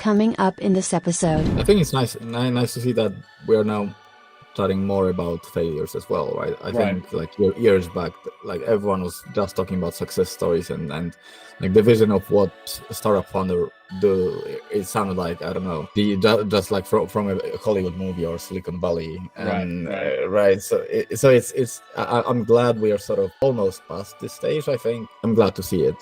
coming up in this episode. I think it's nice to see that we are now chatting more about failures as well, right? I think like years back, like everyone was just talking about success stories and like the vision of what a startup founder do. It sounded like, I don't know, just like from a Hollywood movie or Silicon Valley, and right. So I'm glad we are sort of almost past this stage. I think I'm glad to see it.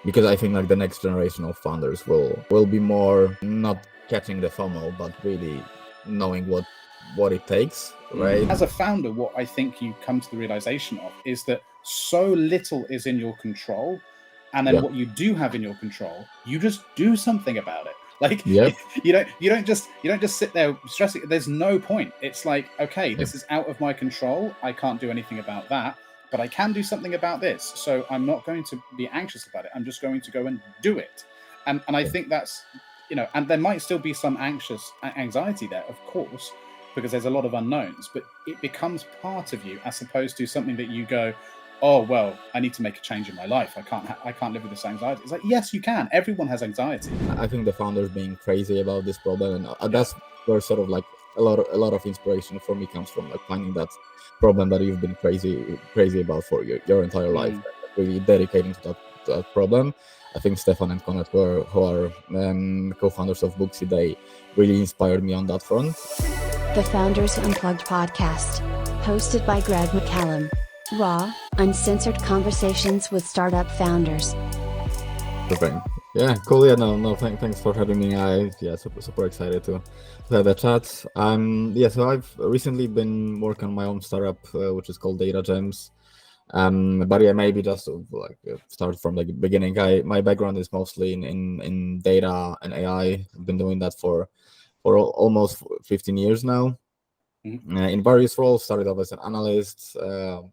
Because I think like the next generation of founders will be more not catching the FOMO, but really knowing what it takes, right? As a founder, what I think you come to the realization of is that so little is in your control, and then what you do have in your control, you just do something about it. Like you don't just sit there stressing. There's no point. It's like, okay, this is out of my control. I can't do anything about that, but I can do something about this. So I'm not going to be anxious about it. I'm just going to go and do it. And I think that's, and there might still be some anxiety there, of course, because there's a lot of unknowns, but it becomes part of you as opposed to something that you go, oh, well, I need to make a change in my life. I can't live with this anxiety. It's like, yes, you can. Everyone has anxiety. I think the founders being crazy about this problem, and that's where sort of like a lot of inspiration for me comes from, like finding that problem that you've been crazy about for your entire life, really dedicating to that problem. I think Stefan and Konrad, who are co-founders of Booksy, they really inspired me on that front. The Founders Unplugged podcast, hosted by Greg McCallum. Raw, uncensored conversations with startup founders. Okay. Yeah, cool. Yeah, no. Thanks for having me. Super excited to have a chat. So I've recently been working on my own startup, which is called DataGems. But yeah, maybe just to start from the beginning. My background is mostly in data and AI. I've been doing that for almost 15 years now. In various roles. Started off as an analyst,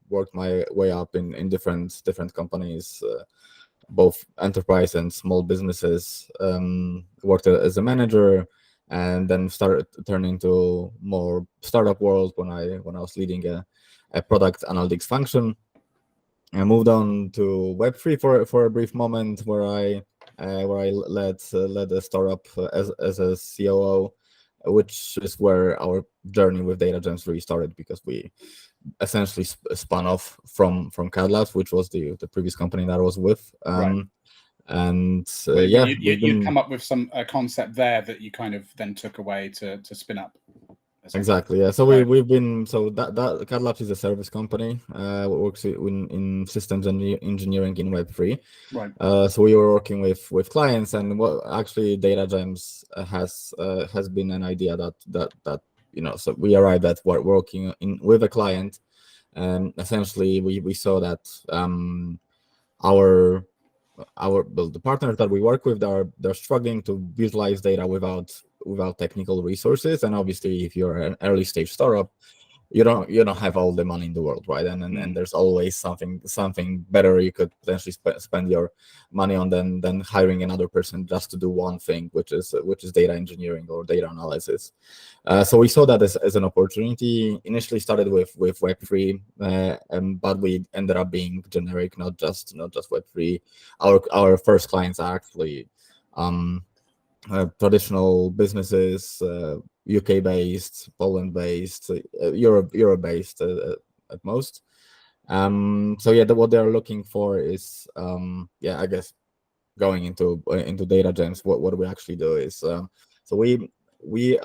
worked my way up in different companies, both enterprise and small businesses. Worked as a manager, and then started turning to more startup world when I was leading a product analytics function. I moved on to Web3 for a brief moment, where I led a startup as a COO, which is where our journey with DataGems really started, because we essentially spun off from CAD Labs, which was the previous company that I was with. You'd come up with some concept there that you kind of then took away to spin up. Exactly, yeah. So we've been, that CAD Labs is a service company, works in systems and engineering in Web3. Right. So we were working with clients, and what actually DataGems has been an idea that so we arrived at working with a client, and essentially we saw that the partners that we work with, they're struggling to visualize data without technical resources. And obviously, if you're an early stage startup, you don't have all the money in the world, right? And there's always something better you could potentially spend your money on than hiring another person just to do one thing, which is data engineering or data analysis. So we saw that as an opportunity. Initially started with Web3, but we ended up being generic, not just Web3. Our first clients are actually traditional businesses, UK-based, Poland-based, Europe-based at most. What they're looking for is, I guess, going into DataGems. What we actually do is, we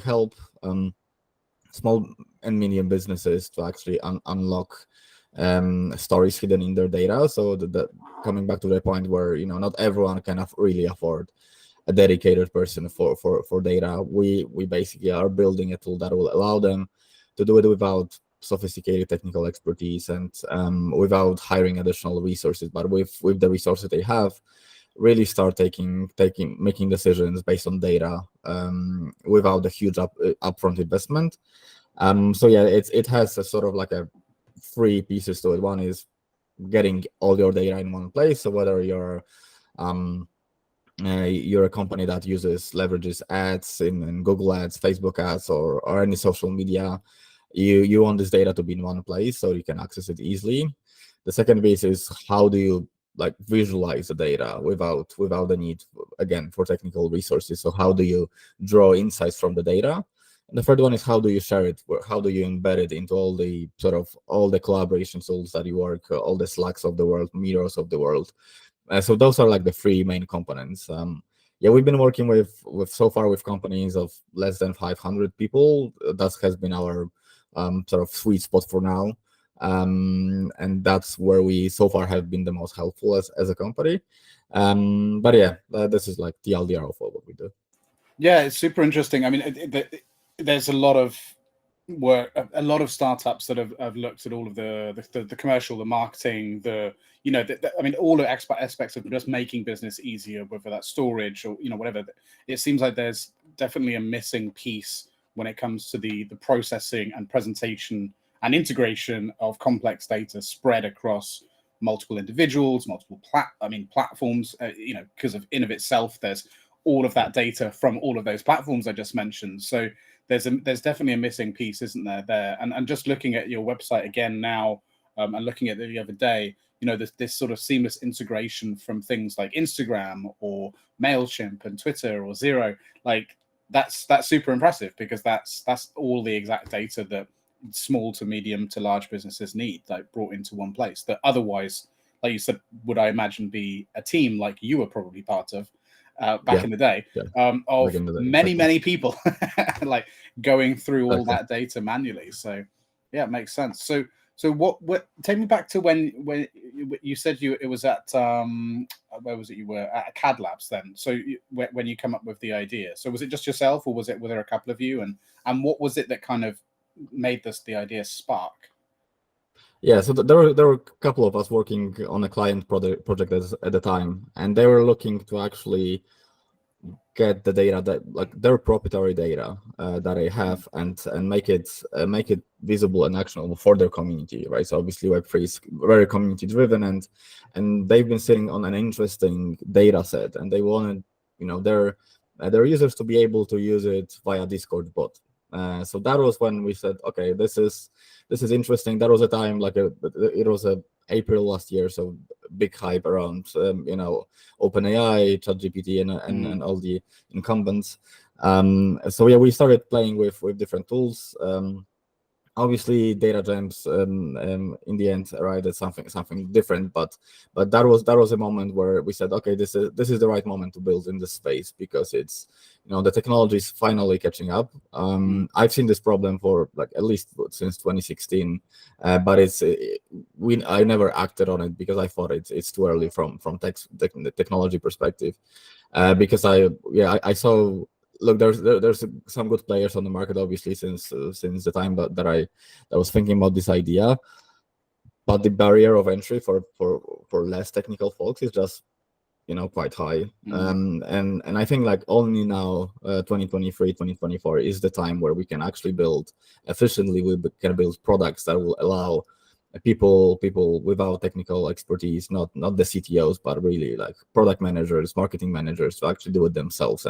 help small and medium businesses to actually unlock stories hidden in their data. So coming back to the point where not everyone can really afford a dedicated person for data. We basically are building a tool that will allow them to do it without sophisticated technical expertise and without hiring additional resources, but with the resources they have, really start making decisions based on data without a huge upfront investment. It has a sort of like a three pieces to it. One is getting all your data in one place. So whether you're a company that leverages ads in Google Ads, Facebook ads, or any social media, you want this data to be in one place so you can access it easily. The second piece is how do you like visualize the data without the need again for technical resources. So how do you draw insights from the data? And the third one is how do you share it? How do you embed it into all the collaboration tools that you work, all the Slacks of the world, Miros of the world? So those are like the three main components. Yeah, we've been working with so far with companies of less than 500 people. That has been our sort of sweet spot for now. And that's where we so far have been the most helpful as a company. But yeah, this is like the LDR of what we do. Yeah, it's super interesting. I mean, there's a lot of work, a lot of startups that have looked at all of the commercial, the marketing, I mean, all the aspects of just making business easier, whether that's storage or whatever. It seems like there's definitely a missing piece when it comes to the processing and presentation and integration of complex data spread across multiple individuals, multiple platforms. Because in of itself, there's all of that data from all of those platforms I just mentioned. So there's definitely a missing piece, isn't there? And just looking at your website again now, and looking at it the other day, this sort of seamless integration from things like Instagram or MailChimp and Twitter or Zero, like that's super impressive, because that's all the exact data that small to medium to large businesses need, like brought into one place, that otherwise, like you said, would I imagine be a team like you were probably part of back in the day, of many people like going through all that data manually. So yeah, it makes sense. So what take me back to when you said it was at where was it you were at CAD Labs then? So when you come up with the idea, so was it just yourself, or were there a couple of you, and what was it that kind of made the idea spark? Yeah, so there were a couple of us working on a client project at the time, and they were looking to actually get the data that, like, their proprietary data that they have, and make it visible and actionable for their community, right? So obviously Web3 is very community driven, and they've been sitting on an interesting data set, and they wanted their users to be able to use it via Discord bot. So that was when we said, okay, this is interesting. That was a time it was April last year, so big hype around OpenAI, ChatGPT, and all the incumbents. So yeah, we started playing with different tools. Obviously, DataGems in the end arrived at something different, but that was a moment where we said, okay, this is the right moment to build in this space, because it's the technology is finally catching up. I've seen this problem for at least since 2016, but I never acted on it because I thought it's too early from the technology perspective, because I saw. Look, there's some good players on the market, obviously, since the time that I was thinking about this idea, but the barrier of entry for less technical folks is just quite high. And I think only now 2023, 2024 is the time where we can actually build efficiently. We can build products that will allow people without technical expertise, not the CTOs, but really product managers, marketing managers, to actually do it themselves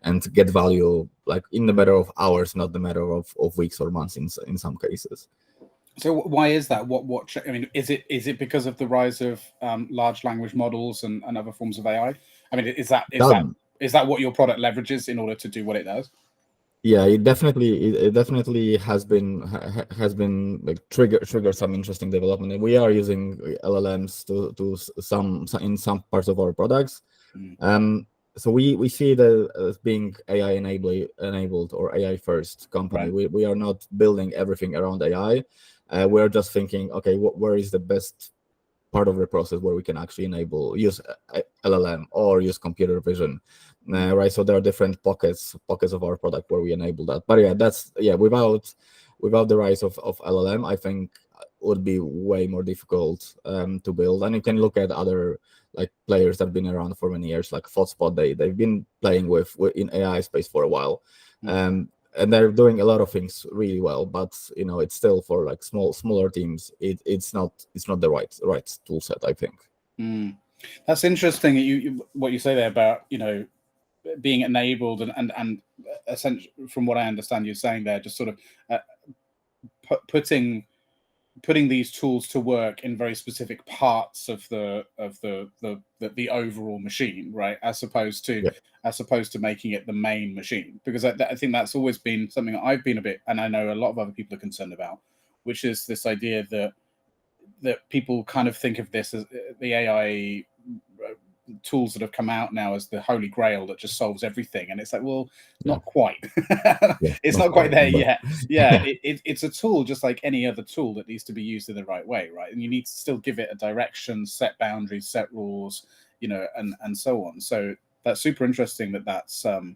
and get value in the matter of hours, not the matter of weeks or months in some cases. So why is that? I mean, is it because of the rise of large language models and other forms of AI? I mean, is that what your product leverages in order to do what it does? Yeah, it definitely has been trigger some interesting development. And we are using LLMs to in some parts of our products. So we see that as being AI enabled or AI first company. Right. We are not building everything around AI. We're just thinking, okay, where is the best part of the process where we can actually use LLM or use computer vision, right? So there are different pockets of our product where we enable that. But yeah, without the rise of LLM, I think it would be way more difficult to build. And you can look at other players that have been around for many years, like ThoughtSpot. They've been playing with in AI space for a while. And they're doing a lot of things really well, but it's still for smaller teams. It's not the right tool set, I think. That's interesting. What you say there about being enabled and essentially, from what I understand, you're saying there, just sort of putting putting these tools to work in very specific parts of the overall machine, right? As opposed to making it the main machine, because I think that's always been something that I've been a bit, and I know a lot of other people are concerned about, which is this idea that people kind of think of this as the AI tools that have come out now as the holy grail that just solves everything, and it's like, well, not quite. It's not quite there yet. It's a tool just like any other tool that needs to be used in the right way, right? And you need to still give it a direction, set boundaries, set rules, and so on. So that's super interesting that's the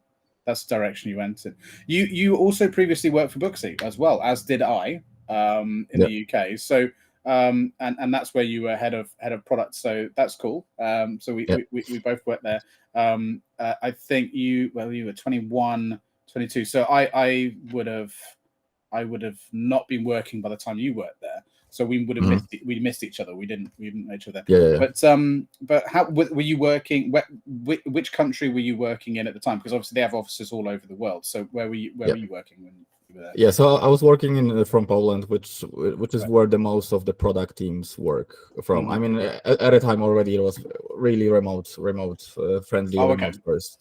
direction you went in. You also previously worked for Booksy as well, as did I, in the UK. So and that's where you were head of product. So that's cool. So we both worked there. I think you were 21, 22. So I would have not been working by the time you worked there. So we would have missed each other. We didn't know each other. But how were you working? Which country were you working in at the time? Because obviously they have offices all over the world. So where were you working when you were there? Yeah, so I was working from Poland, which is where the most of the product teams work from. I mean, at the time already it was really remote friendly, remote first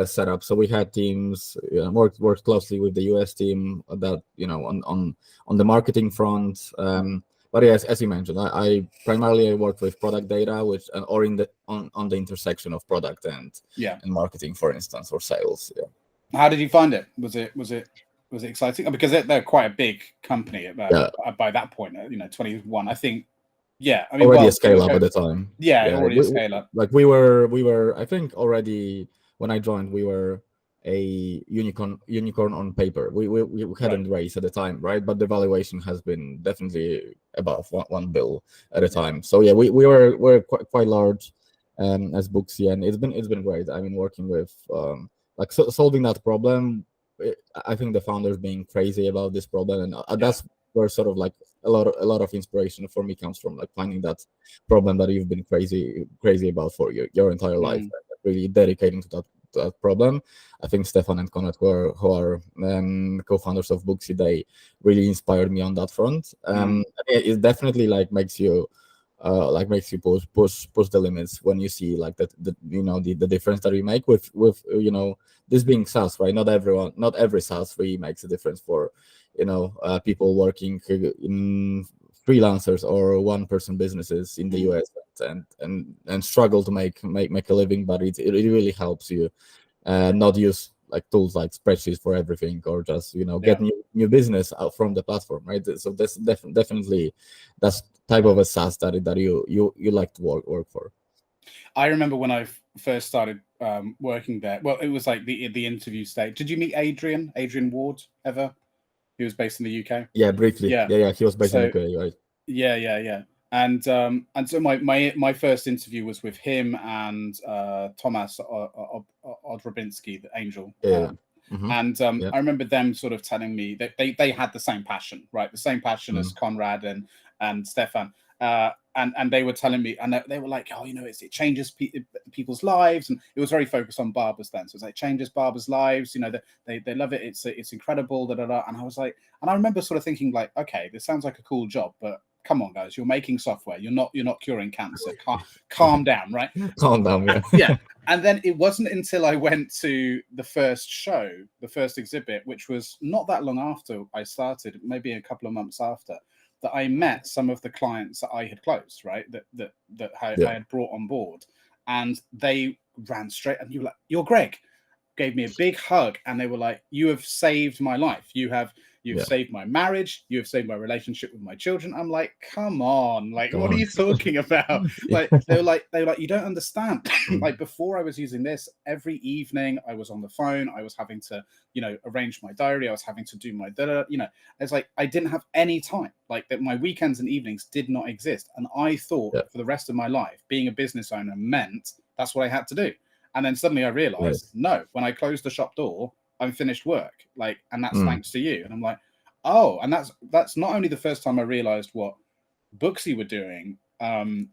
setup. So we had teams worked closely with the US team that on the marketing front. But yes, as you mentioned, I primarily work with product data, or on the intersection of product and marketing, for instance, or sales. Yeah. How did you find it? Was it exciting? Because they're quite a big company by that point. 21, I think. Yeah, I mean, already a scale up at the time. Already a scale up. Like we were. I think already when I joined, we were a unicorn on paper. We hadn't raised at the time, right? But the valuation has been definitely above $1 billion at a time. So yeah, we're quite large as Booksy, and it's been great. I mean, working with solving that problem. I think the founders being crazy about this problem, and that's where sort of like a lot of inspiration for me comes from, like finding that problem that you've been crazy about for your entire life, and really dedicating to that problem. I think Stefan and Konrad, who are co-founders of Booksy, they really inspired me on that front. It definitely makes you push the limits when you see the difference that we make with this being SaaS, right? Not every SaaS really makes a difference for people working in freelancers or one-person businesses in the US and struggle to make a living, but it really helps you not use tools like spreadsheets for everything, or just get new business out from the platform, right? So that's definitely that's type of a SaaS that you like to work for. I remember when I first started working there. Well, it was like the interview stage. Did you meet Adrian Ward ever? He was based in the UK. Yeah, briefly. Yeah. He was based in the UK, right? Yeah. And so my first interview was with him and Thomas Odrobinski, the angel. And I remember them sort of telling me that they had the same passion, right? The same passion as Konrad and Stefan. And they were telling me, and they were like, it changes people's lives, and it was very focused on barbers then. So it's like changes barbers' lives. They love it. It's incredible. And I was like, and I remember sort of thinking like, okay, this sounds like a cool job, but come on, guys, you're making software. You're not curing cancer. Calm down, right? Calm down, yeah. And then it wasn't until I went to the first show, the first exhibit, which was not that long after I started, maybe a couple of months after, that I met some of the clients that I had closed, right? That I had brought on board, and they ran straight. And you were like, "You're Greg," gave me a big hug, and they were like, "You have saved my life. You've saved my marriage. You have saved my relationship with my children." I'm like, "Come on, what are you talking about?" They were like, "You don't understand." Like before I was using this, every evening I was on the phone. I was having to, arrange my diary. I was having to do my It's like I didn't have any time. Like that, my weekends and evenings did not exist, and I thought for the rest of my life, being a business owner meant that's what I had to do. And then suddenly I realized, no, when I closed the shop door, I'm finished work, and that's thanks to you. And I'm like, oh, and that's not only the first time I realized what Booksy were doing, and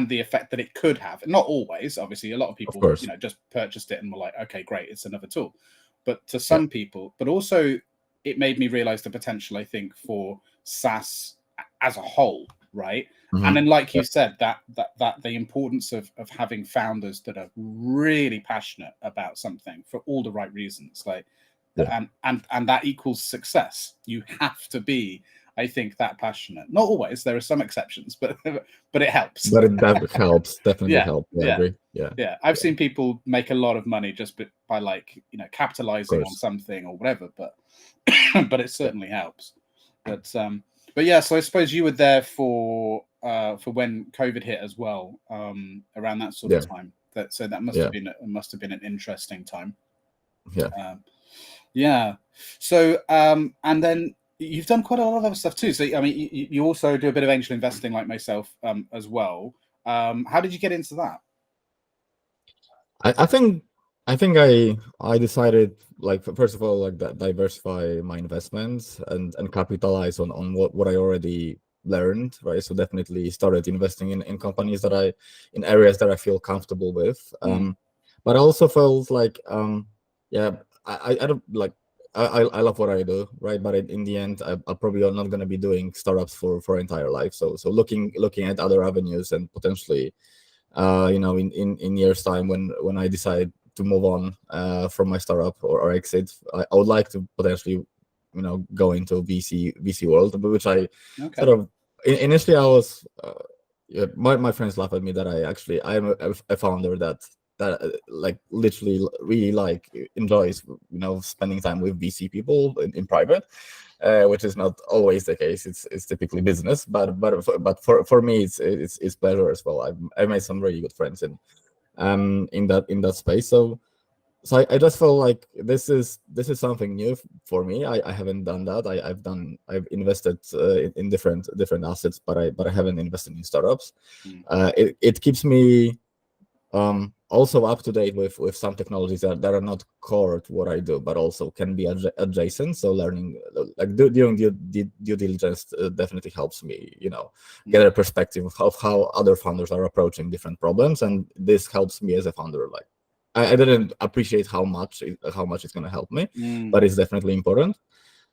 the effect that it could have. Not always, obviously, a lot of people, just purchased it and were like, okay, great, it's another tool. But to some people, but also it made me realize the potential, I think, for SaaS as a whole, right? Mm-hmm. And then, like you said, that the importance of having founders that are really passionate about something for all the right reasons, like, and that equals success. You have to be, I think, that passionate. Not always. There are some exceptions, but it helps. But that helps, definitely helps. I agree. Yeah. I've seen people make a lot of money just by like, capitalizing on something or whatever, but but it certainly helps. But yeah, so I suppose you were there for when COVID hit as well, around that sort of time. So that must have been an interesting time. Yeah. So and then you've done quite a lot of other stuff too. So I mean, you also do a bit of angel investing like myself as well. How did you get into that? I think I decided, like, first of all, like, that diversify my investments and capitalize on what I already learned, right? So definitely started investing in companies in areas that I feel comfortable with. But I also felt like I don't like, I love what I do, right? But in the end, I'm probably not going to be doing startups for entire life. So looking at other avenues and potentially, in years' time when I decide to move on from my startup or exit, I would like to potentially, go into VC world, which I sort of initially I was. My friends laugh at me that I'm a founder that like literally really enjoys spending time with VC people in private, which is not always the case. It's typically business, but for me it's pleasure as well. I made some really good friends in that space. So I just felt like this is something new for me. I haven't done that. I've invested in different assets, but I haven't invested in startups. It keeps me also up to date with some technologies that are not core to what I do, but also can be adjacent. So learning, like doing due diligence definitely helps me, get a perspective of how other founders are approaching different problems, and this helps me as a founder. Like, I didn't appreciate how much it's going to help me, but it's definitely important.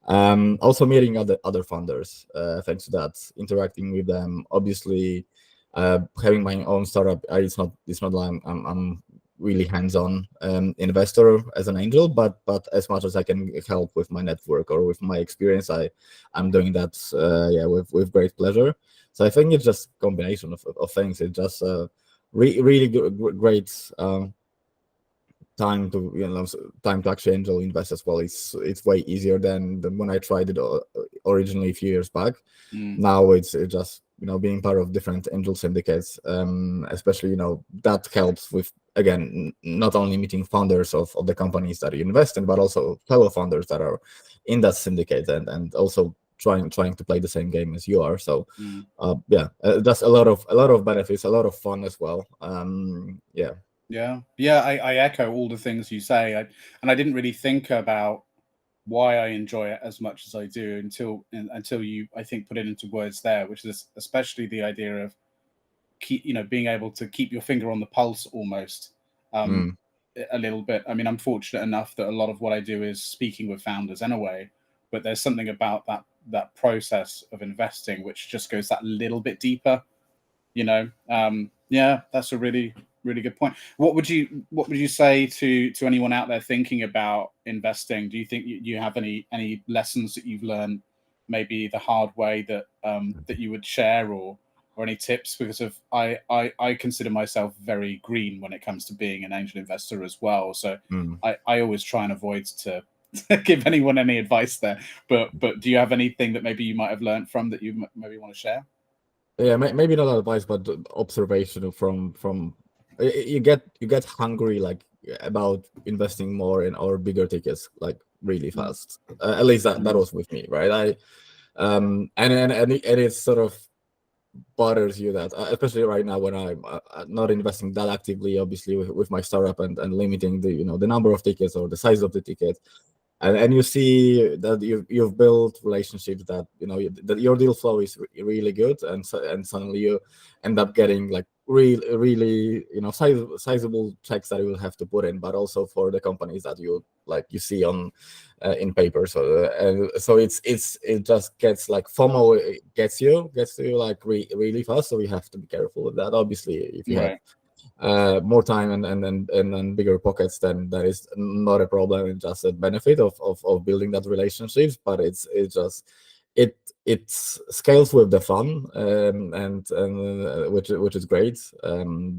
Also meeting other founders, thanks to that, interacting with them, obviously. Having my own startup, it's not like I'm really hands-on investor as an angel, but as much as I can help with my network or with my experience, I'm doing that with great pleasure. So I think it's just a combination of things. It's just really great time to actually angel invest as well. It's way easier than when I tried it originally a few years back. Now it's just being part of different angel syndicates, especially that helps with, again, not only meeting founders of the companies that you invest in, but also fellow founders that are in that syndicate and also trying to play the same game as you are. So just a lot of benefits, a lot of fun as well. I echo all the things you say, and I didn't really think about why I enjoy it as much as I do until you, I think, put it into words there, which is especially the idea of being able to keep your finger on the pulse almost, a little bit. I mean, I'm fortunate enough that a lot of what I do is speaking with founders anyway, but there's something about that process of investing which just goes that little bit deeper. That's a really good point. What would you say to anyone out there thinking about investing? Do you think you have any lessons that you've learned, maybe the hard way, that you would share, or any tips? Because I consider myself very green when it comes to being an angel investor as well. So I always try and avoid to give anyone any advice there. But do you have anything that maybe you might have learned from that you maybe want to share? Yeah, maybe not advice, but observation from you get hungry, like, about investing more in our bigger tickets, like, really fast. At least that was with me, right? And it sort of bothers you that, especially right now when I'm not investing that actively, obviously with my startup and limiting the number of tickets or the size of the ticket. And you see that you've built relationships that that your deal flow is really good, and suddenly you end up getting like really sizable checks that you will have to put in, but also for the companies that you see on in paper. So it just gets like FOMO gets you like really fast. So you have to be careful with that. Obviously, if you have more time and bigger pockets, then that is not a problem. It's just a benefit of building that relationships. But it scales with the fun, and which is great,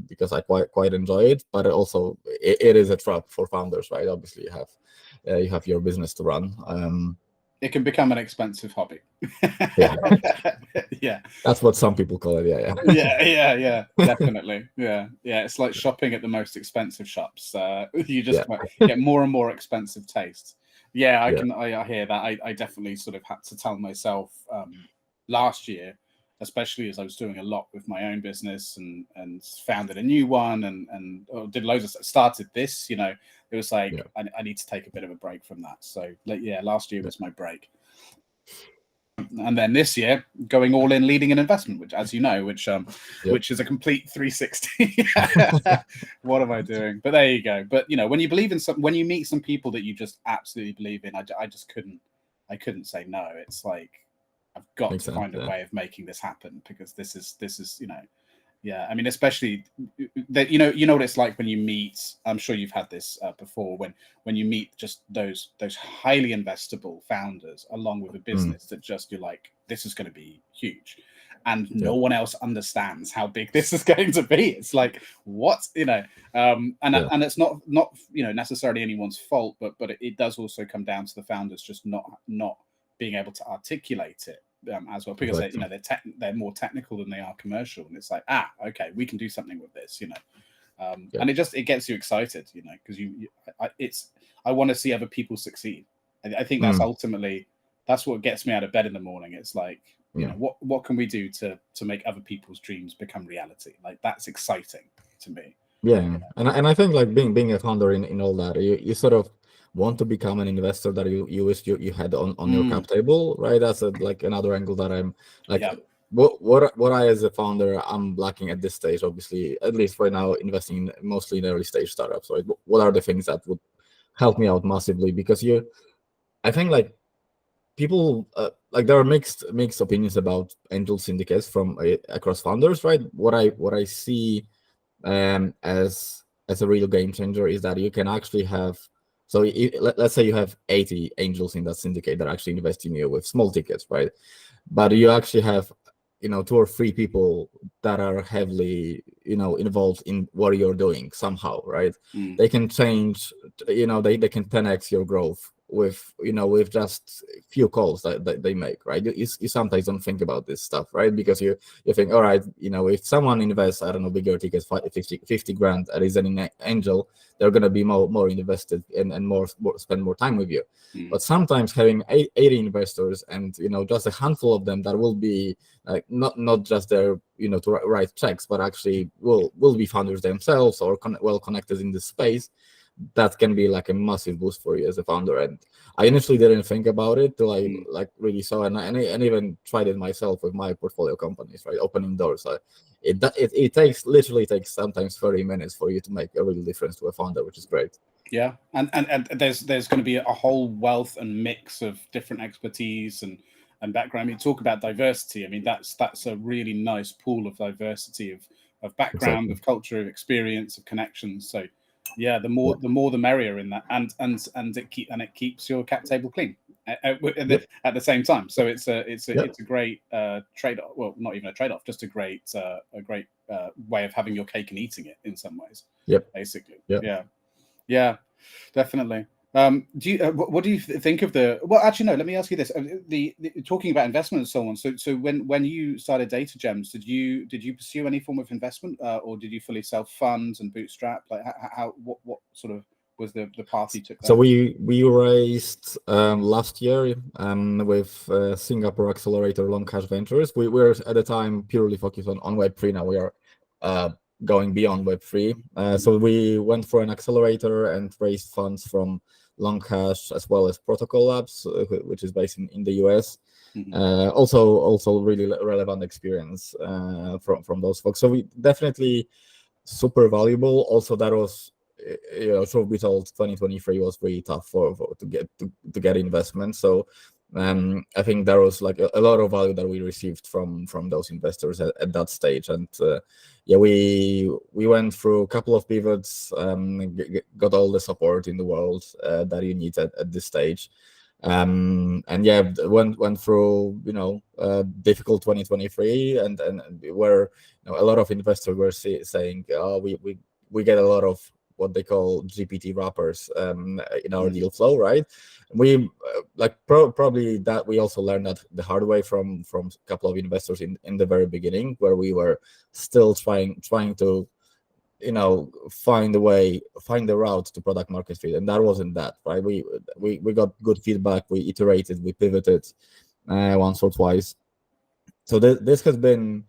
because I quite enjoy it. But also it is a trap for founders, right? Obviously, you have your business to run. It can become an expensive hobby. Yeah. Yeah. That's what some people call it. Yeah. Definitely. Yeah. It's like shopping at the most expensive shops. You just get more and more expensive tastes. Yeah, I hear that. I definitely sort of had to tell myself last year, especially as I was doing a lot with my own business and founded a new one and did loads of started this, it was like, I need to take a bit of a break from that. So last year was my break. And then this year, going all in, leading an investment, which, as you know, which is a complete 360. What am I doing? But there you go. But when you believe in when you meet some people that you just absolutely believe in, I just couldn't say no. It's like I've got to find a way of making this happen, because this is I mean, especially that you know what it's like when you meet. I'm sure you've had this before, when you meet just those highly investable founders along with a business that just you're like, this is going to be huge, and no one else understands how big this is going to be. It's like, what, and it's not necessarily anyone's fault, but it does also come down to the founders just not being able to articulate it. As well, because they're more technical than they are commercial, and it's like, okay, we can do something with this, and it gets you excited, because I want to see other people succeed. I think that's ultimately that's what gets me out of bed in the morning. It's like, what can we do to make other people's dreams become reality? Like, that's exciting to me. And I think like being a founder in all that, you sort of want to become an investor that you wish you had on your cap table, right? That's like another angle that I'm like, what I as a founder I'm lacking at this stage, obviously, at least right now, investing mostly in early stage startups, right? What are the things that would help me out massively? Because I think like people like there are mixed opinions about angel syndicates from across founders, right? What I see as a real game changer is that you can actually have, so let's say you have 80 angels in that syndicate that actually invest in you with small tickets, right? But you actually have 2 or 3 people that are heavily involved in what you're doing somehow, right? They can change, they can 10x your growth with just few calls that they make, right? You sometimes don't think about this stuff, right? Because you think, all right, if someone invests, I don't know, bigger tickets, 50 grand, that is an angel, they're going to be more invested and more spend more time with you. But sometimes having 80 investors and just a handful of them that will be like not just their to write checks, but actually will be founders themselves or well connected in this space, that can be like a massive boost for you as a founder. And I initially didn't think about it till I like really saw, and even tried it myself with my portfolio companies, right? Opening doors. It literally takes sometimes 30 minutes for you to make a real difference to a founder, which is great. Yeah, and there's going to be a whole wealth and mix of different expertise and background. I mean, talk about diversity. I mean, that's a really nice pool of diversity of background, of culture, of experience, of connections. So yeah, the more the merrier in that, and it keeps your cap table clean at the same time. So it's a great trade-off. Well, not even a trade-off, just a great way of having your cake and eating it in some ways. Basically. Yeah, definitely. What do you think of the? Well, actually, no. Let me ask you this: the talking about investment and so on. So when you started DataGems, did you pursue any form of investment, or did you fully self-fund and bootstrap? Like what sort of was the path you took there? So we raised last year with Singapore accelerator Long Cash Ventures. We were at the time purely focused on Web3. Now we are going beyond Web3. So we went for an accelerator and raised funds from Longcash as well as Protocol Labs, which is based in the US. Also really relevant experience from those folks. So we definitely super valuable. Also, that was, truth be told, 2023 was really tough to get investment. So I think there was like a lot of value that we received from those investors at that stage. And we went through a couple of pivots, got all the support in the world that you need at this stage. And went through difficult 2023, and where a lot of investors were saying, oh, we get a lot of what they call GPT wrappers in our deal flow, right? We probably that we also learned that the hard way from a couple of investors in the very beginning, where we were still trying to find the route to product market fit, and that wasn't that, right? We got good feedback, we iterated, we pivoted once or twice. So this has been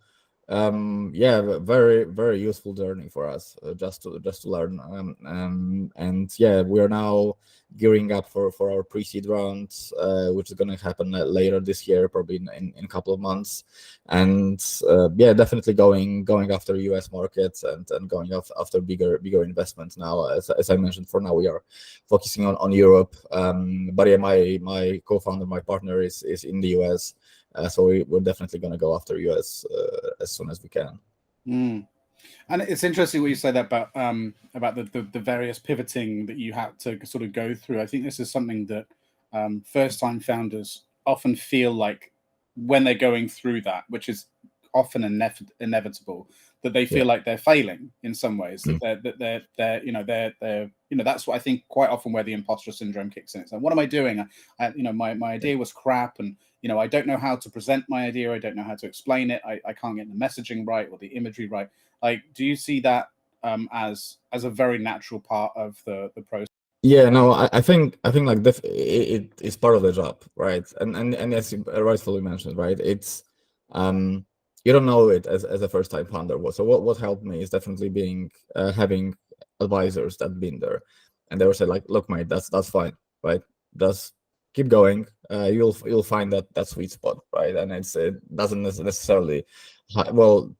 very, very useful journey for us, just to learn. And we are now gearing up for our pre-seed rounds, which is going to happen later this year, probably in a couple of months. And definitely going after US markets and going after bigger investments now. As I mentioned, for now we are focusing on Europe. But my co-founder, my partner is in the US. So we're definitely going to go after US as soon as we can. And it's interesting what you say that about the various pivoting that you had to sort of go through. I think this is something that first-time founders often feel like when they're going through that, which is often inevitable, that they feel like they're failing in some ways. That they're that's what I think quite often where the imposter syndrome kicks in. It's like, what am I doing? My idea was crap, and I don't know how to present my idea. I don't know how to explain it. I can't get the messaging right or the imagery right. Like, do you see that as a very natural part of the process? Yeah, no, I think like it is part of the job, right? And as you rightfully mentioned, right? It's you don't know it as a first time founder. So what helped me is definitely having advisors that been there, and they were say like, look, mate, that's fine, right? Just keep going. You'll find that sweet spot, right? And it doesn't necessarily,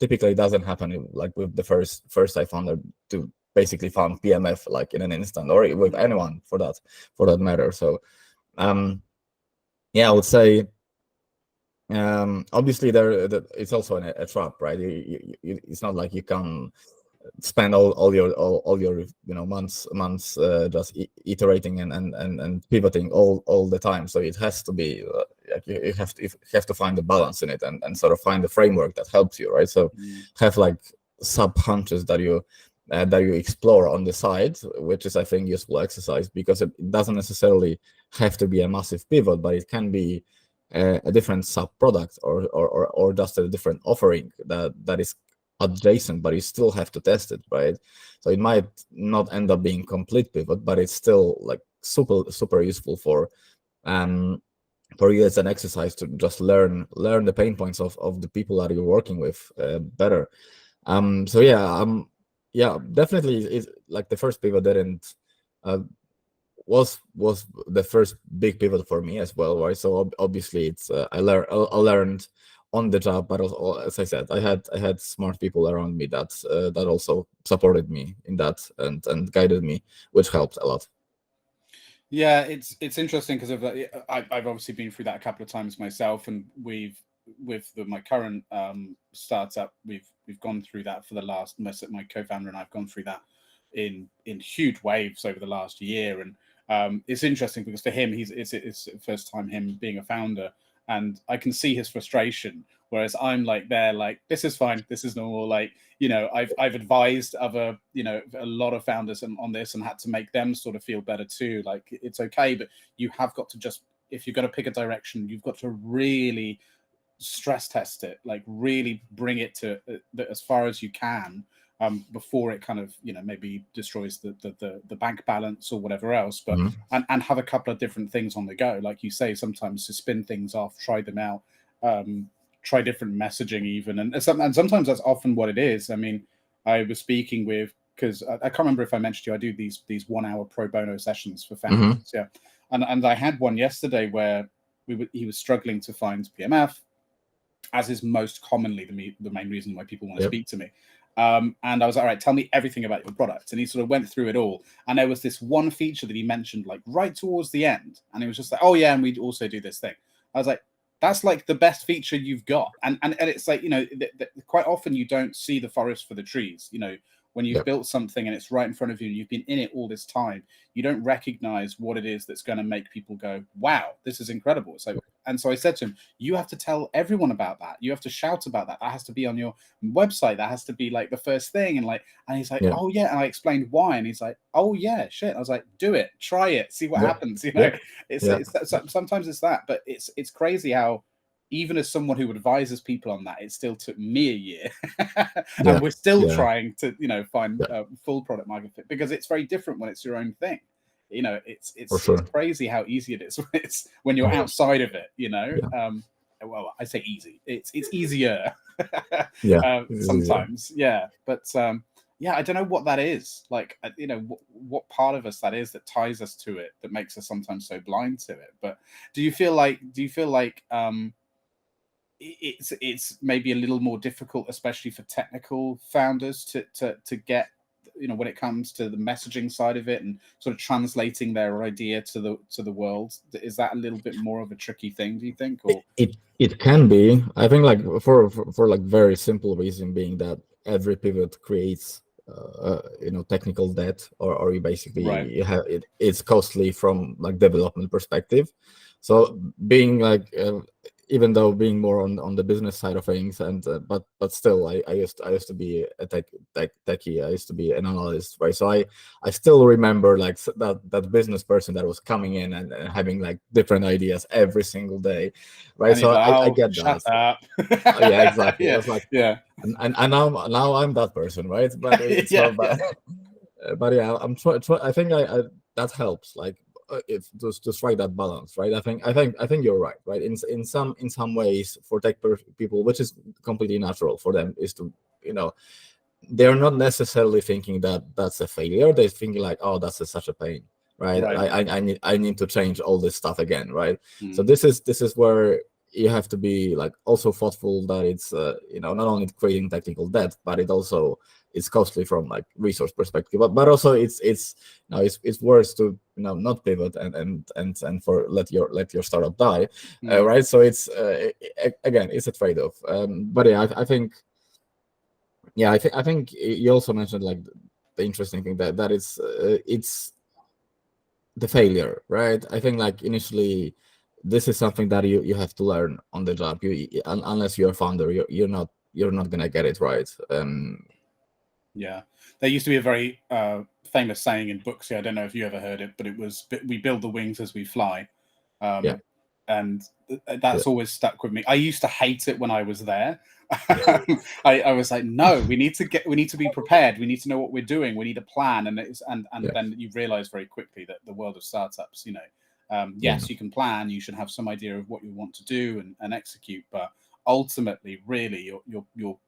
typically it doesn't happen like with the first time founder to basically found PMF like in an instant, or with anyone for that matter. So I would say obviously it's also a trap, right? It's not like you can spend all your months just iterating and pivoting all the time. So it has to be you have to find the balance in it and sort of find the framework that helps you, right? So have like sub hunches that you explore on the side, which is, I think, useful exercise, because it doesn't necessarily have to be a massive pivot, but it can be a different sub product or just a different offering that is adjacent, but you still have to test it, right? So it might not end up being complete pivot, but it's still like super useful for you as an exercise to just learn the pain points of the people that you're working with better. Definitely it's like the first pivot didn't was the first big pivot for me as well, right? So obviously it's I learned on the job, but also, as I said, I had smart people around me that also supported me in that and guided me, which helped a lot. Yeah, it's interesting because I've obviously been through that a couple of times myself, and my current startup, we've gone through that for the last. My co-founder and I've gone through that in huge waves over the last year, and it's interesting because for him, it's the first time him being a founder, and I can see his frustration. Whereas I'm like, this is fine, this is normal. Like, I've advised other, a lot of founders on this and had to make them sort of feel better too. Like, it's okay, but you have got to if you're going to pick a direction, you've got to really stress test it, like really bring it to as far as you can before it kind of maybe destroys the bank balance or whatever else. But and have a couple of different things on the go, like you say, sometimes to spin things off, try them out, try different messaging even, and sometimes that's often what it is. I mean, I was speaking with, because I can't remember if I mentioned to you, I do these 1 hour pro bono sessions for founders. Yeah. And I had one yesterday where he was struggling to find PMF, as is most commonly the main reason why people want to speak to me. And I was like, all right, tell me everything about your product. And he sort of went through it all. And there was this one feature that he mentioned like right towards the end. And he was just like, oh yeah, and we also do this thing. I was like, that's like the best feature you've got. And it's like, quite often you don't see the forest for the trees. When you've built something and it's right in front of you and you've been in it all this time, you don't recognize what it is that's going to make people go, wow, this is incredible. And so I said to him, you have to tell everyone about that. You have to shout about that. That has to be on your website. That has to be like the first thing. And he's like, oh yeah. And I explained why. And he's like, oh yeah, shit. I was like, do it, try it, see what happens. It's sometimes it's that, but it's crazy how, even as someone who advises people on that, it still took me a year, and we're still trying to, find full product market fit, because it's very different when it's your own thing. It's crazy how easy it is when you're outside of it. Well, I say easy. It's easier. Sometimes, but I don't know what that is. Like, what part of us that is that ties us to it, that makes us sometimes so blind to it. But do you feel like it's maybe a little more difficult, especially for technical founders, to get, when it comes to the messaging side of it and sort of translating their idea to the world? Is that a little bit more of a tricky thing, do you think? Or it can be. I think like for like very simple reason being that every pivot creates technical debt, or you basically you have it's costly from like development perspective. So being like even though being more on the business side of things, and but still, I used to be a techie. I used to be an analyst, right? So I still remember like that business person that was coming in and having like different ideas every single day, right? And so I get shut that. Up. Yeah, exactly. I was like, and now I'm that person, right? But it's not bad. But yeah, I'm trying. I think I that helps. Like, it's to strike that balance, right? I think you're right. In some ways, for tech people, which is completely natural for them, is to, they're not necessarily thinking that that's a failure. They're thinking like, oh, that's such a pain, right? I need to change all this stuff again, right? So this is where you have to be like also thoughtful that it's not only creating technical debt, but it also it's costly from like resource perspective, but also it's worse to not pivot and for let your startup die, right? So it's again, it's a trade-off. But yeah, I think you also mentioned like the interesting thing that it's the failure, right? I think like initially this is something that you have to learn on the job. Unless you're a founder, you're not gonna get it right. Yeah, there used to be a very famous saying in Booksy. I don't know if you ever heard it, but it was, "We build the wings as we fly," and that's always stuck with me. I used to hate it when I was there. I was like, no, we need to be prepared. We need to know what we're doing. We need a plan, and then you realize very quickly that the world of startups, yes, you can plan. You should have some idea of what you want to do and execute, but ultimately, really, you're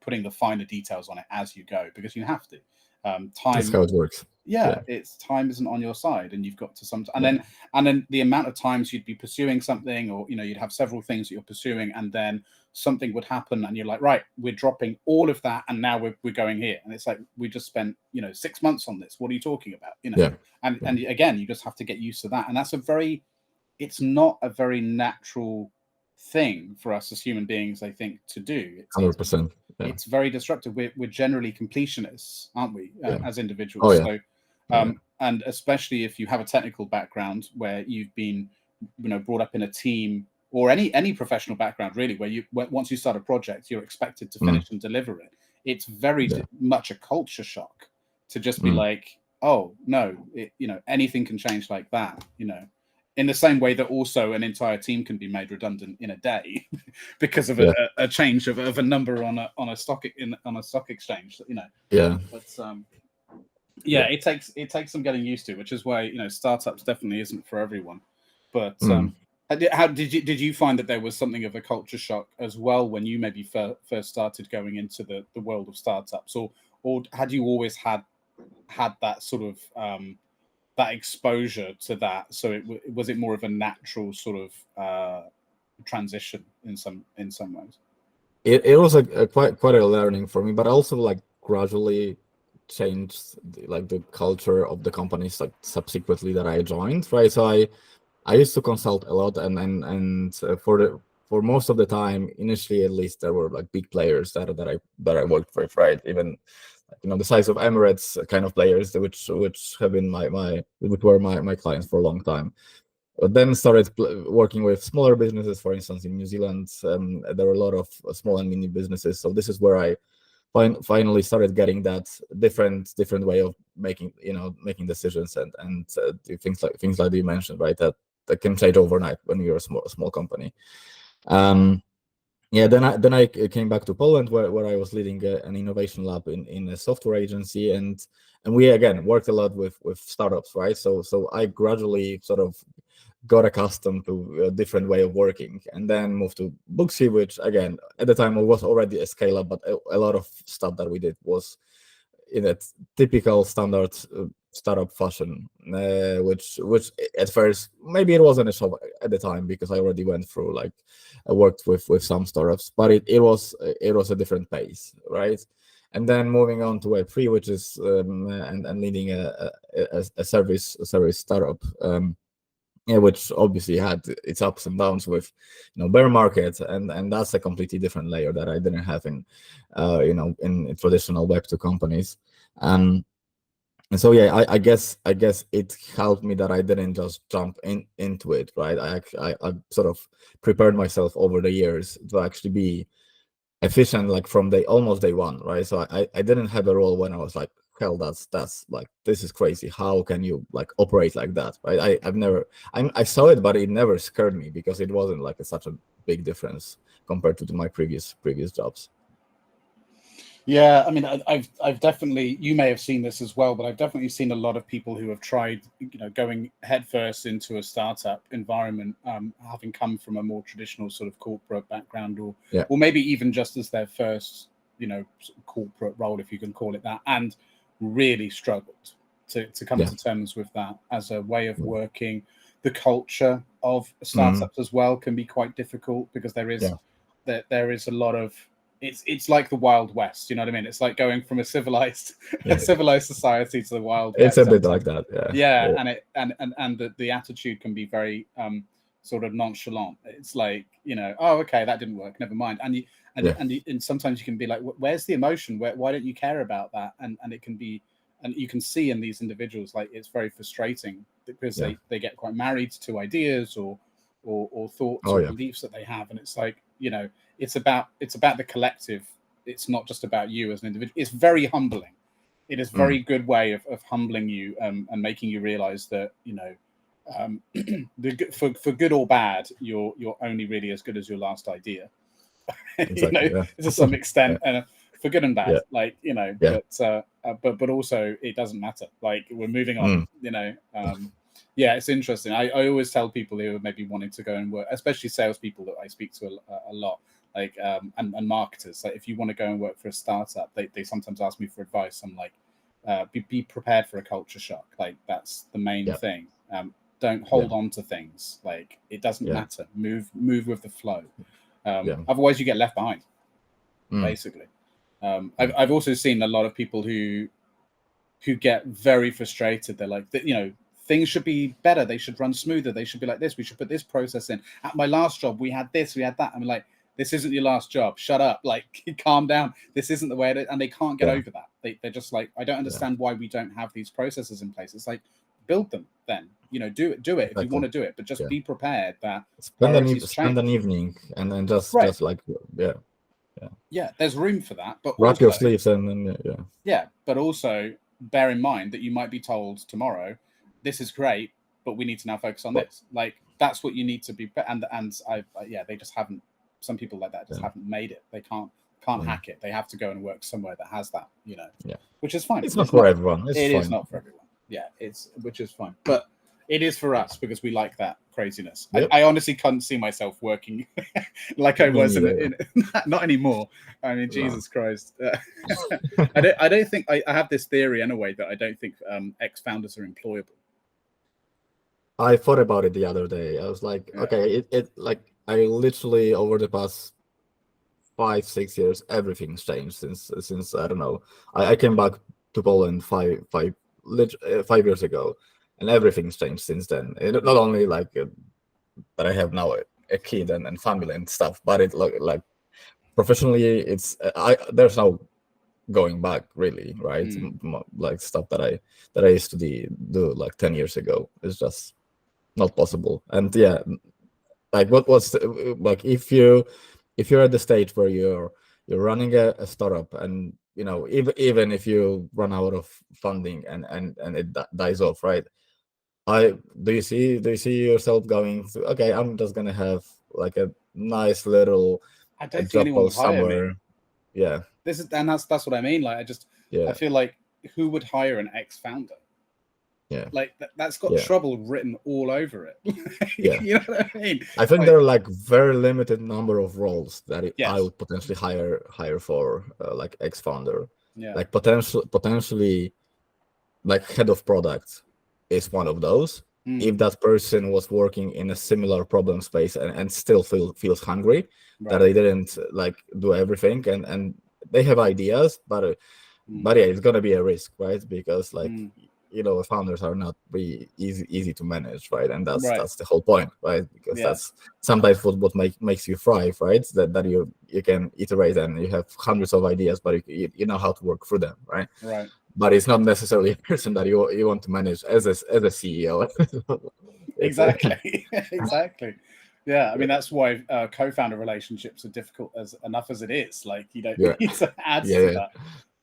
putting the finer details on it as you go, because you have to. Time. That's how it works. It's time isn't on your side, and you've got to and then the amount of times you'd be pursuing something, or you'd have several things that you're pursuing, and then something would happen, and you're like, right, we're dropping all of that, and now we're going here, and it's like, we just spent 6 months on this. What are you talking about? And again, you just have to get used to that, and it's not a very natural thing for us as human beings, I think, to do. 100%. It's very disruptive. We're generally completionists, aren't we, as individuals? So, and especially if you have a technical background where you've been, brought up in a team, or any professional background really, where once you start a project, you're expected to finish and deliver it. It's very much a culture shock to just be like, oh no, anything can change like that, in the same way that also an entire team can be made redundant in a day because of a change of a number on a stock exchange. But it takes some getting used to, which is why startups definitely isn't for everyone. But how did you find that there was something of a culture shock as well when you maybe first started going into the world of startups, or had you always had that sort of that exposure to that? So was it more of a natural sort of transition in some ways? It was quite a learning for me, but also like gradually changed like the culture of the companies like subsequently that I joined, right? So I used to consult a lot, and for most of the time, initially at least, there were like big players that I worked with, right? Even the size of Emirates kind of players, which have been which were my clients for a long time. But then started working with smaller businesses, for instance, in New Zealand. There were a lot of small and mini businesses. So this is where I finally started getting that different way of making decisions and things like you mentioned, right? That can change overnight when you're a small company. Then I came back to Poland, where I was leading an innovation lab in a software agency, and we again worked a lot with startups, right? So I gradually sort of got accustomed to a different way of working, and then moved to Booksy, which again at the time was already a scale up, but a lot of stuff that we did was in a typical standard startup fashion, which at first maybe it wasn't a shock at the time because I already went through, like, I worked with some startups, but it was a different pace, right? And then moving on to Web3, which is and leading a service startup, which obviously had its ups and downs with bear market, and that's a completely different layer that I didn't have in in traditional Web2 companies. And so yeah, I guess it helped me that I didn't just jump into it, right? I sort of prepared myself over the years to actually be efficient, like from almost day one, right? So I didn't have a role when I was like, hell, that's like, this is crazy. How can you like operate like that, right? I saw it, but it never scared me because it wasn't like such a big difference compared to my previous jobs. Yeah, I mean, I've definitely, you may have seen this as well, but I've definitely seen a lot of people who have tried, going headfirst into a startup environment, having come from a more traditional sort of corporate background, or maybe even just as their first, corporate role, if you can call it that, and really struggled to come to terms with that as a way of working. The culture of startups as well can be quite difficult because there is a lot of, it's like the Wild West, you know what I mean? It's like going from a civilized society to the Wild West. It's a bit like that, and the attitude can be very sort of nonchalant. It's like, oh, okay, that didn't work, never mind. And sometimes you can be like, where's the emotion? Why don't you care about that? And it can be, and you can see in these individuals, like, it's very frustrating because they get quite married to ideas or thoughts or beliefs that they have, and it's like, it's about the collective. It's not just about you as an individual. It's very humbling. It is a very good way of humbling you and making you realize that, for good or bad, you're only really as good as your last idea. Exactly, to some extent, and for good and bad, but also it doesn't matter. Like, we're moving on, it's interesting. I always tell people who are maybe wanting to go and work, especially salespeople that I speak to a lot, like, and marketers, like, if you want to go and work for a startup, they sometimes ask me for advice. I'm like, be prepared for a culture shock. Like, that's the main thing. Don't hold on to things. Like, it doesn't matter. Move with the flow. Otherwise you get left behind, basically. I've also seen a lot of people who get very frustrated. They're like, things should be better. They should run smoother. They should be like this. We should put this process in. At my last job, we had this, we had that. I'm like, this isn't your last job. Shut up. Like, calm down. This isn't the way it is. And they can't get over that. They're just like, I don't understand why we don't have these processes in place. It's like, build them then. Do it if you want to do it, but just be prepared that spend an evening and then just like there's room for that, but wrap your sleeves and but also bear in mind that you might be told tomorrow, this is great, but we need to now focus on this. Like, that's what you need to be. And they just haven't. Some people like that just haven't made it. They can't hack it. They have to go and work somewhere that has that. Which is fine. It's not for everyone. It is not for everyone. Which is fine, but it is for us because we like that craziness. Yep. I honestly can't see myself working like I was in not anymore. I mean, Jesus Christ. I don't think I have this theory anyway that I don't think ex-founders are employable. I thought about it the other day. I was like, okay, it like I literally over the past 5-6 years, everything's changed since I don't know. I came back to Poland five years ago, and everything's changed since then. Not only like that I have now a kid and family and stuff, but it like professionally, it's there's no going back really, right? Like stuff that I used to do like 10 years ago is just not possible. And yeah, like like if you're at the stage where you're running a startup, and you know, even if you run out of funding and it dies off, right? Do you see yourself going to, okay, I'm just gonna have like a nice little I don't think anyone would hire me. Yeah. That's what I mean. Like I feel like who would hire an ex-founder? Yeah, like that's got trouble written all over it. You know what I mean? I think there are like very limited number of roles that I would potentially hire for like ex-founder. Like potentially like head of product is one of those. If that person was working in a similar problem space and still feels hungry, that they didn't like do everything and they have ideas, but yeah, it's gonna be a risk, right? Because like you know, founders are not really easy to manage, right? And that's the whole point, right? Because that's sometimes what makes you thrive, right? That you can iterate and you have hundreds of ideas, but you know how to work through them, right? Right. But it's not necessarily a person that you want to manage as a CEO. Exactly. Exactly. Yeah, I mean that's why co-founder relationships are difficult enough as it is. Like you don't need to add to that.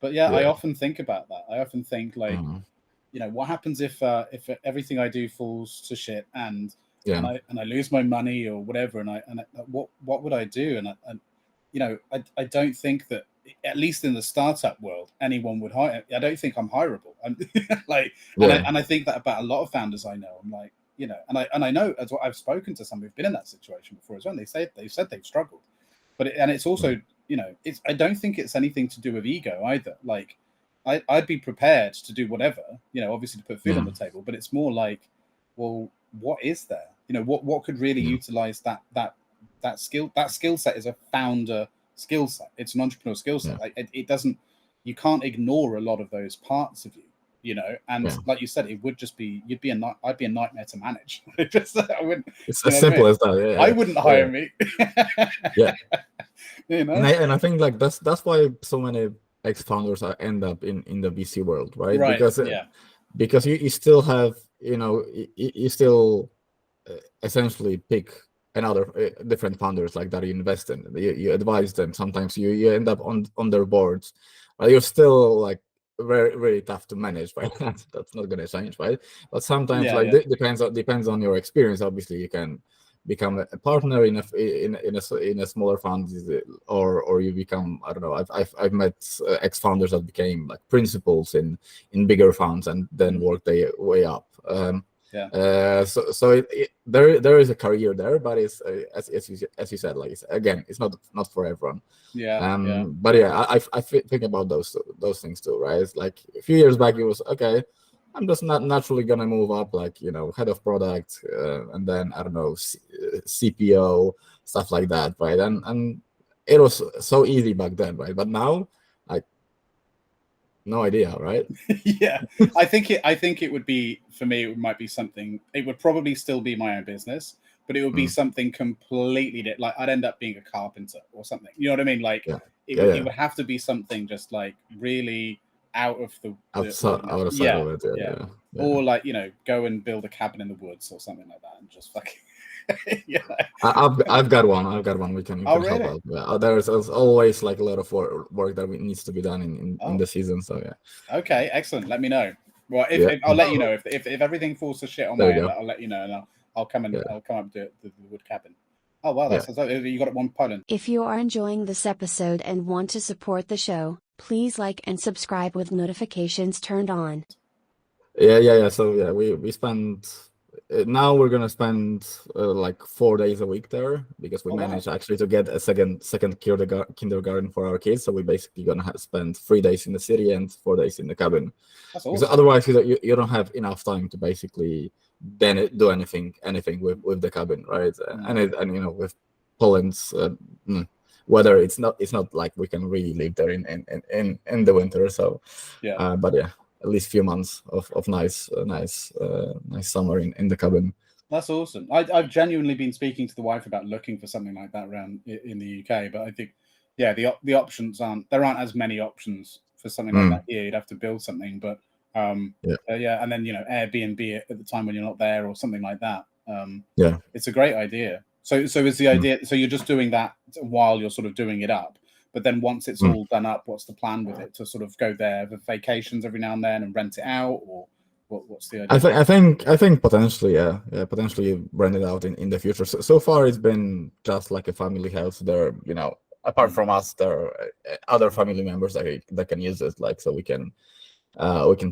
But I often think about that. I often think like, you know, what happens if everything I do falls to shit and I lose my money or whatever, and what would I do? And you know, I don't think that, at least in the startup world, anyone would hire. I don't think I'm hireable. I'm like, and I think that about a lot of founders I know. I'm like, you know, and I know as well, I've spoken to some who've been in that situation before as well. And they've said they've struggled, but it's also, you know, I don't think it's anything to do with ego either. Like, I'd be prepared to do whatever, you know, obviously to put food on the table, but it's more like, well, what is there? You know, what could really utilize that skill set is a founder skill set. It's an entrepreneurial skill set. Like it doesn't, you can't ignore a lot of those parts of you, you know. And like you said, it would just be, I'd be a nightmare to manage. I wouldn't. It's as simple as that. Yeah, I wouldn't hire me. You know, and I think like that's why so many ex-founders end up in the VC world, right? Because you still have, you know, you still essentially pick another different founders like that you invest in. You advise them. Sometimes you end up on their boards, but you're still like very, very tough to manage, right? That's not going to change, right? But sometimes depends on your experience. Obviously, you can become a partner in a smaller fund, or you become, I don't know. I've met ex-founders that became like principals in bigger funds and then work their way up. So there is a career there, but it's as you said, like it's not for everyone. But I think about those things too, right? It's like a few years back it was okay, I'm just not naturally gonna move up, like, you know, head of product, and then I don't know, CPO, stuff like that, right? And it was so easy back then, right? But now, like, no idea, right? I think it would be, for me, it might be something. It would probably still be my own business, but it would be something completely different. Like I'd end up being a carpenter or something. You know what I mean? Like it would have to be something just like really out of the outside of it. Or like, you know, go and build a cabin in the woods or something like that and just fucking. I've got one. We can really? help out. There's always like a lot of work that needs to be done in the season. So okay, excellent. Let me know. Well, if I'll let you know if everything falls to shit on my end, I'll let you know, and I'll come and I'll come up to the wood cabin. Oh wow, that's you got it one Poland. If you are enjoying this episode and want to support the show, please like and subscribe with notifications turned on. So we spent now we're gonna spend like 4 days a week there, because we managed actually to get a second kindergarten for our kids. So we're basically gonna spend 3 days in the city and 4 days in the cabin. That's awesome. Because otherwise you don't have enough time to basically then do anything with the cabin, right? And you know, with Poland's weather, it's not like we can really live there in the winter. So but yeah, at least few months of nice summer in the cabin. That's awesome. I've genuinely been speaking to the wife about looking for something like that around in the UK, but I think the options there aren't as many options for something like that here. You'd have to build something, but and then, you know, Airbnb at the time when you're not there or something like that. It's a great idea. So is the idea, so you're just doing that while you're sort of doing it up, but then once it's all done up, what's the plan with it? To sort of go there for vacations every now and then and rent it out, or what's the idea? I think potentially, potentially rent it out in the future. So far it's been just like a family house there, you know. Apart from us, there are other family members that can use it, like, so we can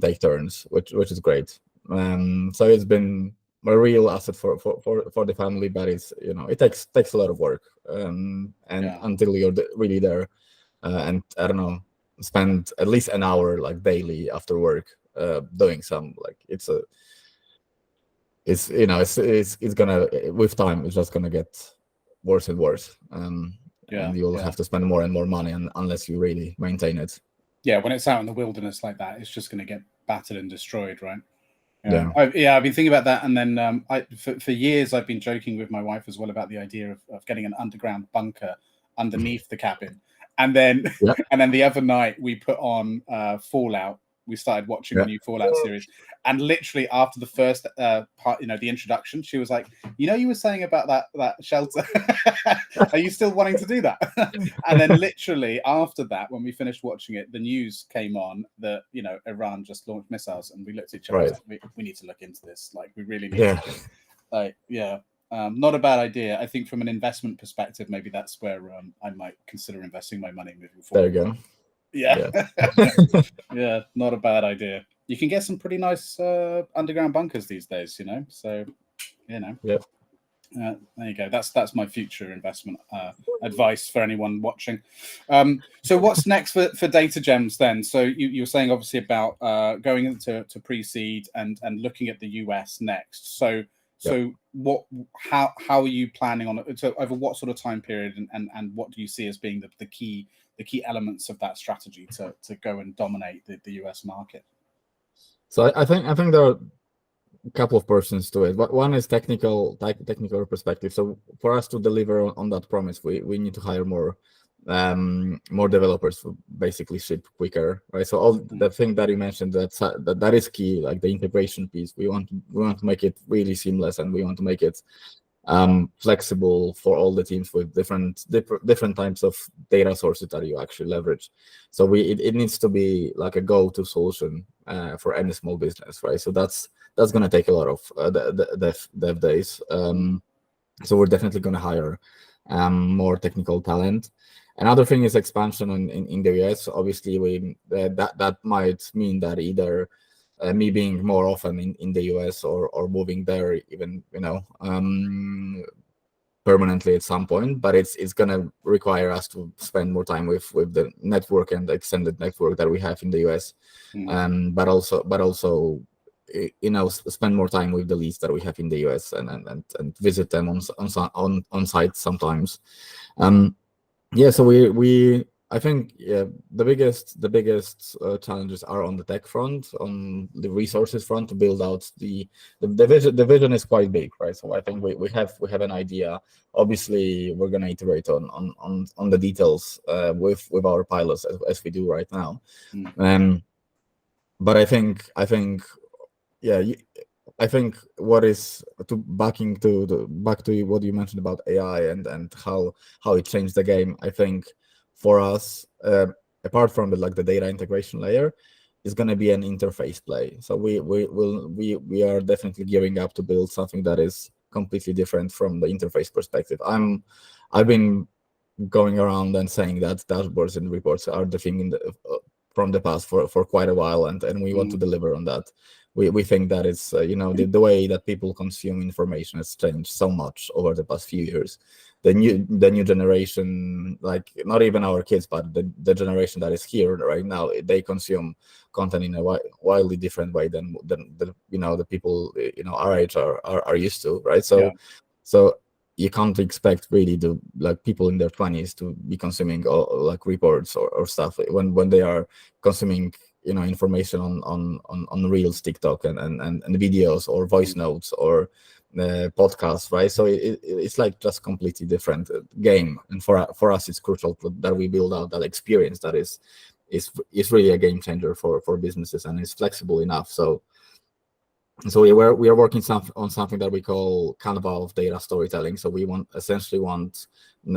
take turns, which is great. So it's been a real asset for the family, but it's, you know, it takes a lot of work, and until you're really there, and I don't know, spend at least an hour like daily after work doing some, like, it's gonna, with time it's just gonna get worse and worse, and you'll have to spend more and more money unless you really maintain it. Yeah, when it's out in the wilderness like that, it's just going to get battered and destroyed, right? I've been thinking about that, and then for years I've been joking with my wife as well about the idea of getting an underground bunker underneath the cabin, and then and then the other night we put on Fallout. We started watching the new Fallout series, and literally after the first part, you know, the introduction, she was like, "You know, you were saying about that shelter. Are you still wanting to do that?" And then literally after that, when we finished watching it, the news came on that, you know, Iran just launched missiles, and we looked at each other and said, we need to look into this. Like, we really need to. Like, not a bad idea. I think from an investment perspective, maybe that's where I might consider investing my money moving forward. There you go. Yeah, not a bad idea. You can get some pretty nice underground bunkers these days, you know. So, you know, there you go. That's my future investment advice for anyone watching. So, what's next for DataGems then? So, you were saying obviously about going into pre-seed and looking at the US next. So, how are you planning on it? So, over what sort of time period, and what do you see as being the key elements of that strategy to go and dominate the US market? So I think there are a couple of portions to it. But one is technical perspective. So for us to deliver on that promise, we need to hire more developers to basically ship quicker, right? So all the thing that you mentioned, that is key, like the integration piece. We want to make it really seamless, and we want to make it flexible for all the teams with different types of data sources that you actually leverage. So it needs to be like a go-to solution for any small business, right? So that's going to take a lot of dev days. So we're definitely going to hire more technical talent. Another thing is expansion in the US. Obviously, that might mean that either me being more often in the US or moving there, even, you know, permanently at some point. But it's gonna require us to spend more time with the network and the extended network that we have in the US, but also you know, spend more time with the leads that we have in the US and visit them on site sometimes. So I think the biggest challenges are on the tech front, on the resources front, to build out the vision is quite big, right? So I think we have an idea. Obviously, we're gonna iterate on the details with our pilots as we do right now. But I think what is back to what you mentioned about AI and how it changed the game. I think for us, apart from the data integration layer, is going to be an interface play. So we are definitely gearing up to build something that is completely different from the interface perspective. I've been going around and saying that dashboards and reports are the thing from the past for quite a while, and we want to deliver on that. we think that it's the way that people consume information has changed so much over the past few years. The new generation, like not even our kids, but the generation that is here right now, they consume content in a wildly different way than the people our age are used to, right? So you can't expect really people in their 20s to be consuming like reports or stuff when they are consuming information on Reels, TikTok, and videos or voice notes or podcasts, right? So it's like just completely different game, and for us it's crucial that we build out that experience that is really a game changer for businesses, and is flexible enough. So we are working on something that we call Canva of data storytelling. So we essentially want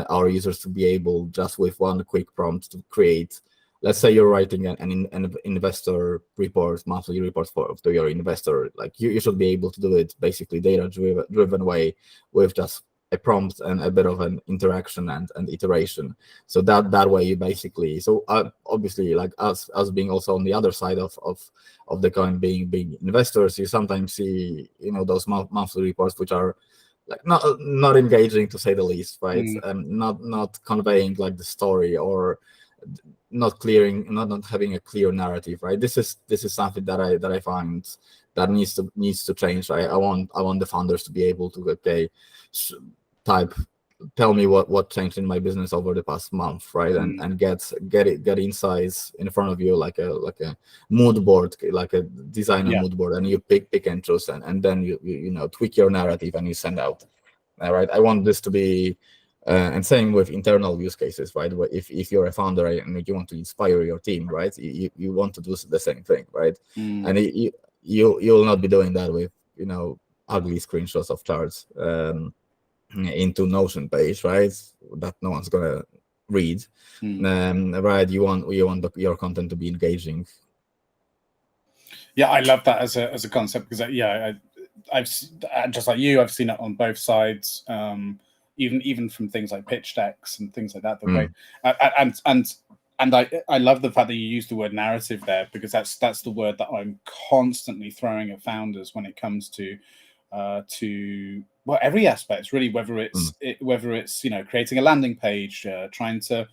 our users to be able, just with one quick prompt, to create. Let's say you're writing an investor report, monthly report to your investor. Like you should be able to do it basically data-driven way, with just a prompt and a bit of an interaction and iteration. So that way you basically, obviously, like us being also on the other side of the coin, being investors, you sometimes see those monthly reports which are like not engaging, to say the least, right? Not conveying like the story, or not having a clear narrative, right? This is something that I find that needs to change. I want the founders to be able to tell me what changed in my business over the past month, right? And get insights in front of you, like a mood board, like a designer mood board, and you pick and choose, and then you tweak your narrative and you send out. All right, I want this to be and same with internal use cases, right? If you're a founder and you want to inspire your team, right, you want to do the same thing, right? And you'll not be doing that with ugly screenshots of charts into Notion page, right, that no one's gonna read. Right, you want your content to be engaging. Yeah, I love that as a concept, because I've just like you, I've seen it on both sides. Even from things like pitch decks and things like that. The way and I love the fact that you use the word narrative there, because that's the word that I'm constantly throwing at founders when it comes to every aspect, really, whether it's creating a landing page, trying to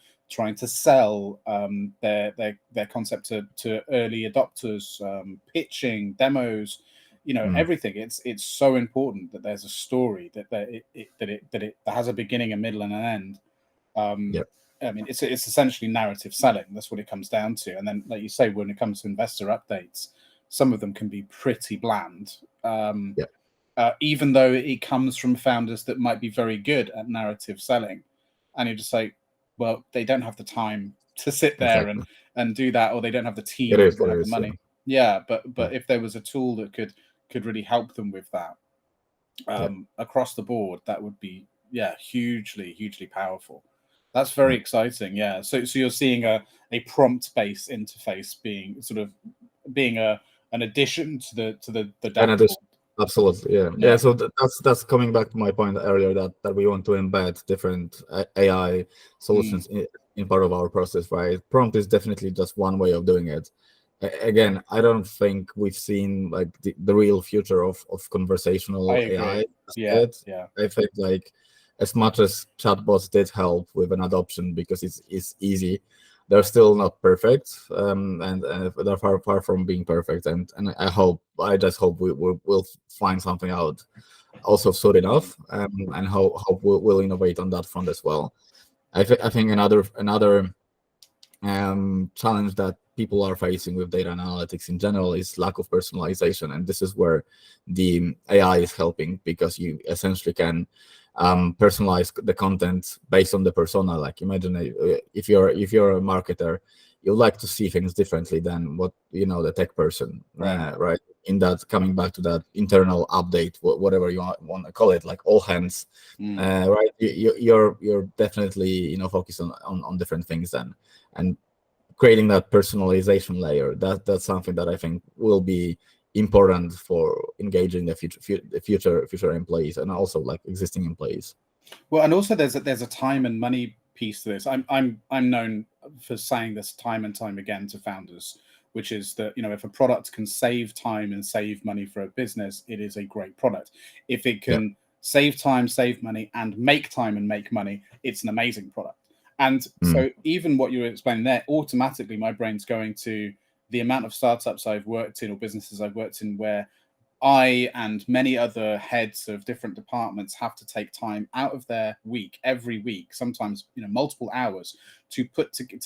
sell their concept to early adopters, pitching demos, everything. It's so important that there's a story, that it has a beginning, a middle, and an end. I mean, it's essentially narrative selling. That's what it comes down to. And then, like you say, when it comes to investor updates, some of them can be pretty bland. Even though it comes from founders that might be very good at narrative selling, and you just say, well, they don't have the time to sit there and do that, or they don't have the team, they don't have the money. But if there was a tool that could really help them with that across the board, that would be hugely powerful. That's very exciting. So you're seeing a prompt-based interface being an addition to the dashboard. Absolutely, so that's coming back to my point earlier, that we want to embed different AI solutions in part of our process, right? Prompt is definitely just one way of doing it. Again, I don't think we've seen like the real future of conversational AI. I think like, as much as chatbots did help with an adoption because it's easy, they're still not perfect, and they're far from being perfect. And I just hope we'll find something out also soon enough, and hope we'll innovate on that front as well. I think another challenge that people are facing with data analytics in general is lack of personalization, and this is where the AI is helping, because you essentially can personalize the content based on the persona. Like, imagine if you're a marketer, you like to see things differently than what the tech person, right? In that, coming back to that internal update, whatever you want to call it, like all hands, right? You're definitely focused on different things then, and creating that personalization layer, that's something that I think will be important for engaging the future employees, and also like existing employees. Well, and also there's a time and money piece to this. I'm known for saying this time and time again to founders, which is that, if a product can save time and save money for a business, it is a great product. If it can save time, save money, and make time and make money, it's an amazing product. And so even what you were explaining there, automatically my brain's going to the amount of startups I've worked in or businesses I've worked in where I and many other heads of different departments have to take time out of their week, every week, sometimes multiple hours, to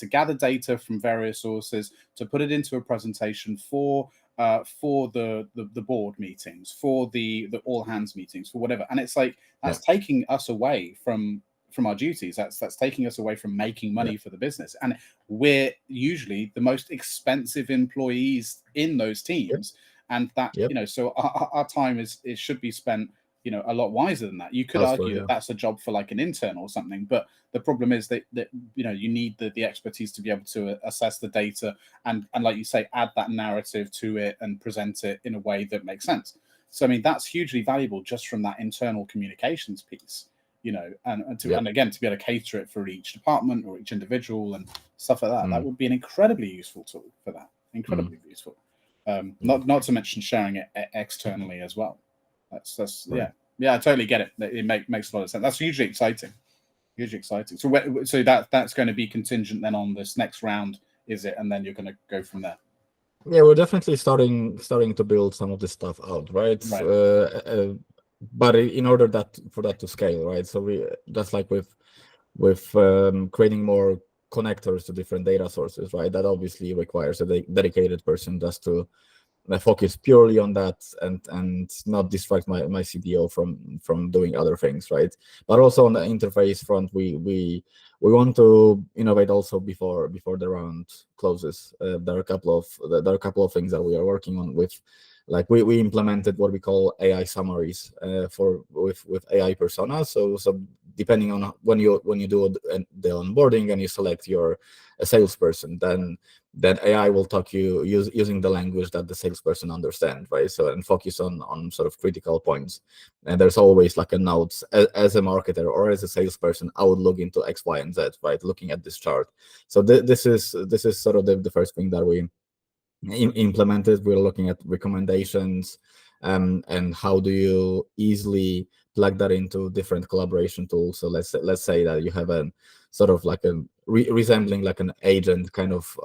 gather data from various sources, to put it into a presentation for the board meetings, for the all hands meetings, for whatever. And it's like that's taking us away from our duties. That's taking us away from making money for the business, and we're usually the most expensive employees in those teams. And that, so our time should be spent, a lot wiser than that. You could argue that that's a job for like an intern or something, but the problem is that you need the expertise to be able to assess the data and like you say, add that narrative to it and present it in a way that makes sense. So, I mean, that's hugely valuable just from that internal communications piece, and again, to be able to cater it for each department or each individual and stuff like that. That would be an incredibly useful tool for that. Incredibly useful. Not to mention sharing it externally as well. That's right. I totally get it. It makes a lot of sense. That's hugely exciting. So that's going to be contingent then on this next round, is it? And then you're going to go from there. Yeah, we're definitely starting to build some of this stuff out, right? But in order for that to scale, right? So we just like with creating more connectors to different data sources, right? That obviously requires a dedicated person just to focus purely on that and not distract my CTO from doing other things, right? But also on the interface front, we want to innovate also before the round closes. There are a couple of things that we are working on with. Like we implemented what we call AI summaries with AI personas. So depending on when you do the onboarding and you select your salesperson, then AI will talk you using the language that the salesperson understands, right? So and focus on sort of critical points. And there's always like a note as a marketer or as a salesperson, I would look into X, Y, and Z, right? Looking at this chart. So this is sort of the first thing that we implemented. We're looking at recommendations and how do you easily plug that into different collaboration tools. So let's say that you have a sort of like a resembling like an agent kind of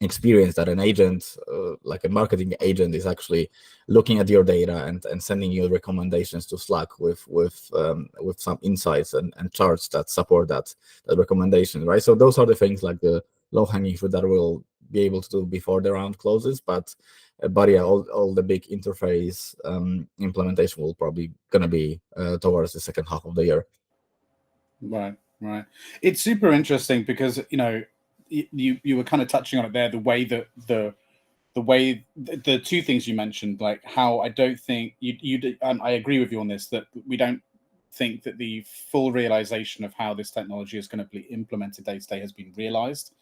experience, that an agent like a marketing agent is actually looking at your data and sending you recommendations to Slack with some insights and charts that support that recommendation, right? So those are the things like the low-hanging fruit that we'll be able to do before the round closes, but yeah, all the big interface implementation will probably gonna be towards the second half of the year. Right. It's super interesting because you were kind of touching on it there, the way that the two things you mentioned, like how I don't think you and I agree with you on this, that we don't think that the full realization of how this technology is going to be implemented day to day has been realized.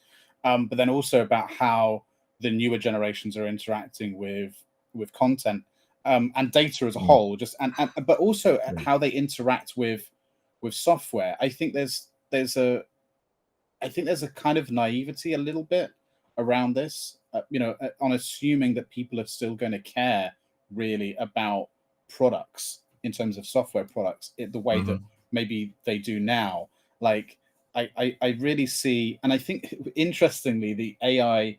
But then also about how the newer generations are interacting with content and data as a whole, but also how they interact with software. I think there's a kind of naivety a little bit around this, on assuming that people are still going to care really about products in terms of software products the way that maybe they do now. Like I really see, and I think interestingly, the AI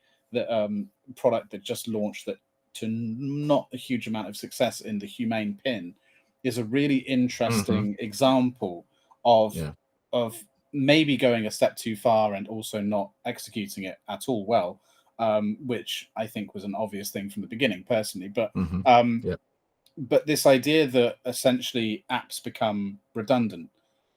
product that just launched that to not a huge amount of success in the Humane Pin is a really interesting example of maybe going a step too far and also not executing it at all well, which I think was an obvious thing from the beginning, personally. But but this idea that essentially apps become redundant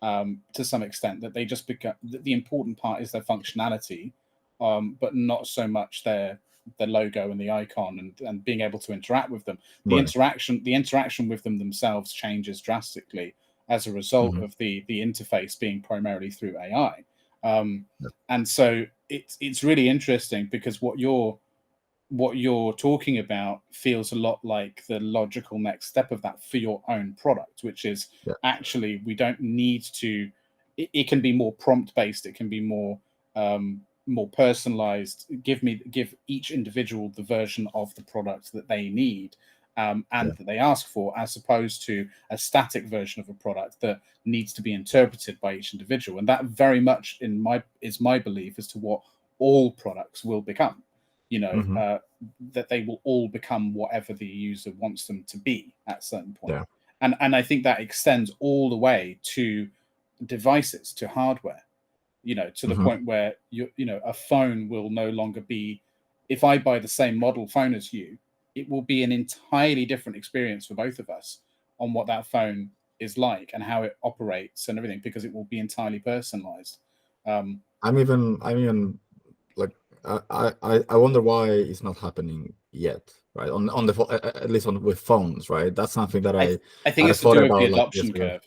to some extent, that they just become the important part is their functionality, but not so much their logo and the icon and being able to interact with them. The interaction with them themselves changes drastically as a result of the interface being primarily through AI. And so it's really interesting because what you're talking about feels a lot like the logical next step of that for your own product, which is actually we don't need to. It can be more prompt based. It can be more more personalized, give each individual the version of the product that they need and that they ask for, as opposed to a static version of a product that needs to be interpreted by each individual. And that very much is my belief as to what all products will become. That they will all become whatever the user wants them to be at a certain point. Yeah. And I think that extends all the way to devices, to hardware, to the point where a phone will no longer be, if I buy the same model phone as you, it will be an entirely different experience for both of us on what that phone is like and how it operates and everything, because it will be entirely personalized. I'm even like, I wonder why it's not happening yet, right? On the at least with phones, right? That's something that I think it's to do with the adoption like curve.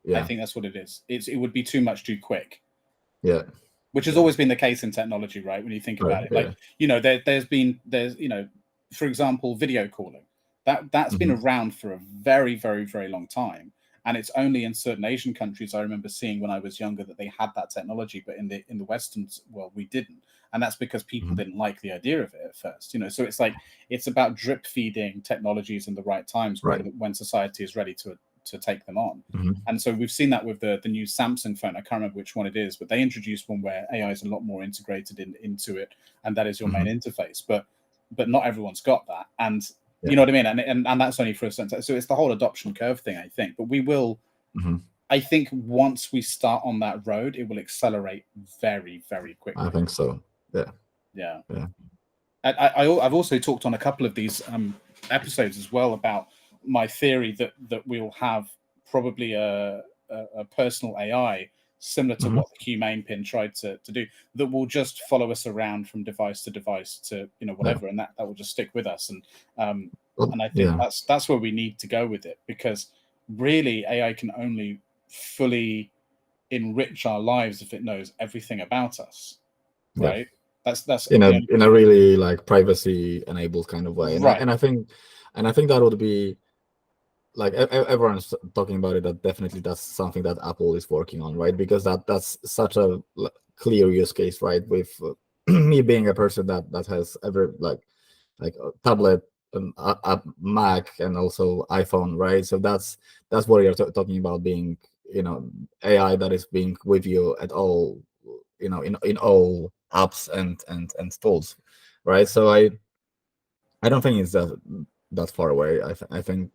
Yeah, I think that's what it is. It would be too much too quick. Yeah, which has always been the case in technology, right? When you think about it, like there's for example, video calling. That's been around for a very, very, very long time. And it's only in certain Asian countries I remember seeing when I was younger that they had that technology, but in the Western world we didn't. And that's because people didn't like the idea of it at first. So it's like it's about drip feeding technologies in the right times when society is ready to take them on. And so we've seen that with the new Samsung phone. I can't remember which one it is, but they introduced one where AI is a lot more integrated into it, and that is your main interface. But not everyone's got that. And you know what I mean? And that's only for a certain time. So it's the whole adoption curve thing, I think. But we will, I think once we start on that road, it will accelerate very, very quickly. I think so. Yeah. I've also talked on a couple of these episodes as well about my theory that we'll have probably a personal AI similar to what the Humane pin tried to do, that will just follow us around from device to device to whatever, and that will just stick with us. And I think that's where we need to go with it, because really AI can only fully enrich our lives if it knows everything about us, right? That's in a really like privacy enabled kind of way, right? And I think that would be like everyone's talking about it. That definitely that's something that Apple is working on, right? Because that's such a clear use case, right? With me being a person that has ever like a tablet, a Mac, and also iPhone, right? So that's what you're talking about, being AI that is being with you at all, in all apps and tools, right? So I don't think it's that far away. I think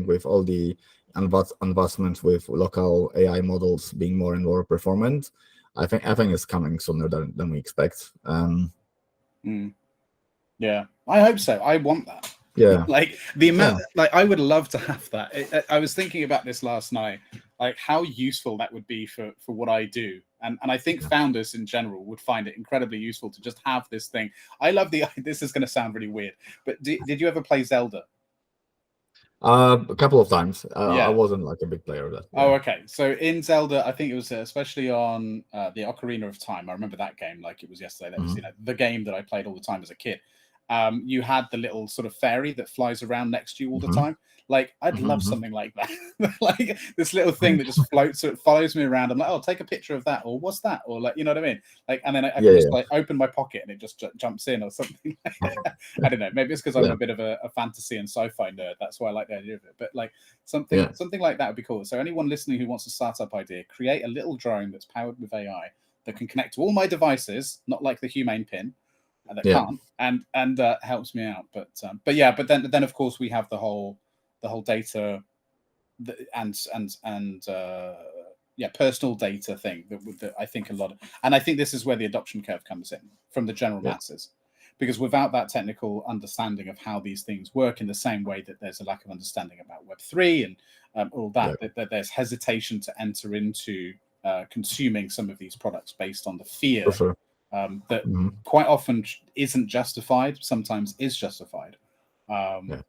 with all the advancements with local AI models being more and more performant, I think it's coming sooner than we expect. Yeah, I hope so. I want that. Yeah, like the amount, like I would love to have that. I was thinking about this last night, like how useful that would be for what I do. And I think founders in general would find it incredibly useful to just have this thing. I love this is going to sound really weird, but did you ever play Zelda? A couple of times. I wasn't like a big player of that. Oh, okay. So in Zelda, I think it was especially on the Ocarina of Time. I remember that game like it was yesterday. That was the game that I played all the time as a kid. You had the little sort of fairy that flies around next to you all the time. Like, I'd love something like that. Like this little thing that just floats, so it follows me around. I'm like, oh, take a picture of that, or what's that, or like, you know what I mean? Like, and then I can just like open my pocket and it just jumps in or something. I don't know. Maybe it's because I'm a bit of a fantasy and sci-fi nerd. That's why I like the idea of it. But like something like that would be cool. So anyone listening who wants a startup idea, create a little drone that's powered with AI that can connect to all my devices, not like the Humane pin. That can't and helps me out, but then of course we have the whole data and personal data thing that I think a lot of, and I think this is where the adoption curve comes in from the general masses, because without that technical understanding of how these things work, in the same way that there's a lack of understanding about Web3 and all that, that there's hesitation to enter into consuming some of these products based on the fear that quite often isn't justified, sometimes is justified. I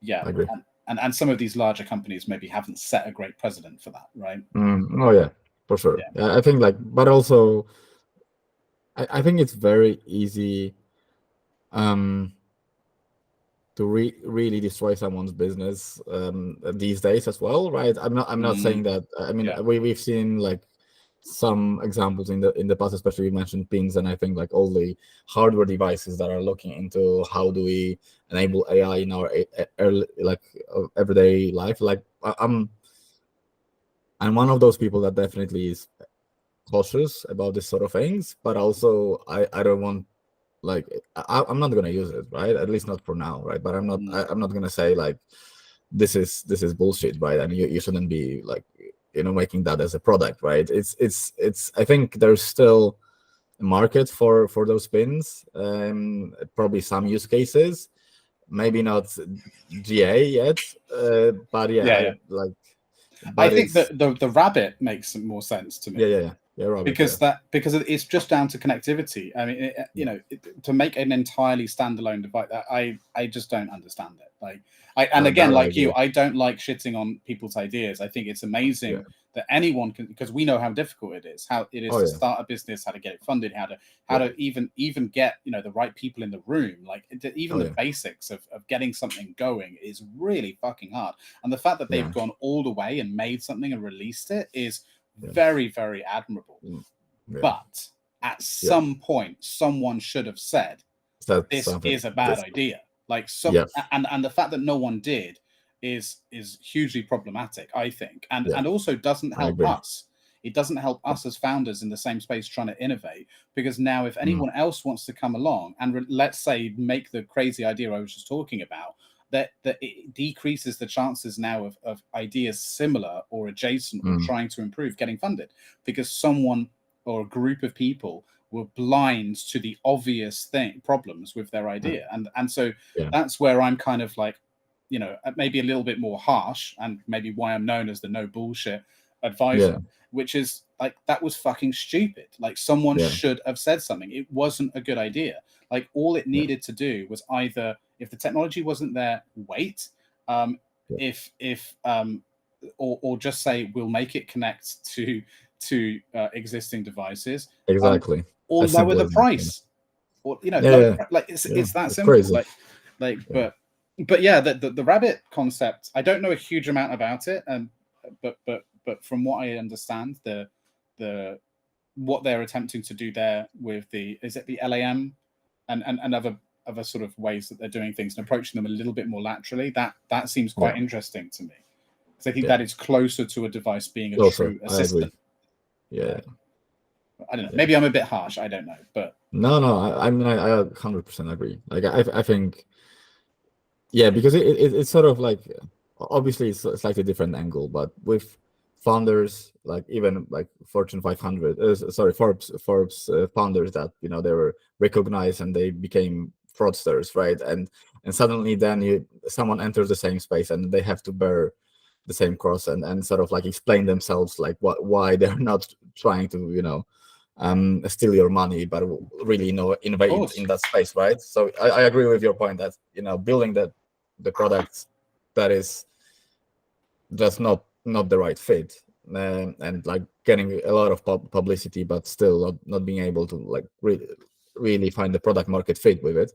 agree. And some of these larger companies maybe haven't set a great precedent for that, right? Oh yeah, for sure. I think but also I think it's very easy to really destroy someone's business these days as well, right? I'm not saying that. I mean, we've seen like some examples in the past, especially you mentioned pins, and I think like all the hardware devices that are looking into how do we enable AI in our everyday life. Like I'm one of those people that definitely is cautious about this sort of things, but also I don't want, like, I'm not gonna use it, right? At least not for now, right? But I'm not gonna say like this is bullshit, right? And you shouldn't be like, making that as a product, right? It's I think there's still a market for those pins, probably some use cases, maybe not GA yet, but Yeah. I but think it's that the rabbit makes some more sense to me. Robert, because it's just down to connectivity. I mean, to make an entirely standalone device, I just don't understand it. Like again, like you, I don't like shitting on people's ideas. I think it's amazing that anyone can, because we know how difficult it is, to start a business, how to get it funded, how to even get the right people in the room, like even the basics of getting something going is really fucking hard. And the fact that they've gone all the way and made something and released it is very, very admirable. But at some point, someone should have said this is a bad idea. Like and the fact that no one did is hugely problematic, I think, and also doesn't help us. It doesn't help us as founders in the same space trying to innovate, because now if anyone else wants to come along and let's say make the crazy idea I was just talking about, that it decreases the chances now of ideas similar or adjacent or trying to improve getting funded, because someone or a group of people were blind to the obvious problems with their idea. And so that's where I'm kind of like, maybe a little bit more harsh, and maybe why I'm known as the no bullshit advisor, which is like, that was fucking stupid. Like someone should have said something. It wasn't a good idea. Like all it needed to do was either, if the technology wasn't there, wait, or just say we'll make it connect to existing devices, exactly, or lower the price, or like it's that simple. Crazy. But yeah, the rabbit concept, I don't know a huge amount about it, but from what I understand, the what they're attempting to do there with the LAM and other sort of ways that they're doing things and approaching them a little bit more laterally, that seems quite interesting to me, because I think that is closer to a device being a true assistant. I don't know. Maybe I'm a bit harsh. I don't know, but no, I mean, I 100% agree. Like I think, because it's sort of like, obviously it's a slightly different angle, but with founders, like even like Fortune 500, Forbes founders that they were recognized and they became fraudsters, right? And suddenly then someone enters the same space and they have to bear the same cross and sort of like explain themselves, like why they're not trying to steal your money, but really innovate in that space, right? So I agree with your point that building the product that is just not the right fit, and like getting a lot of publicity but still not being able to like really find the product market fit with it,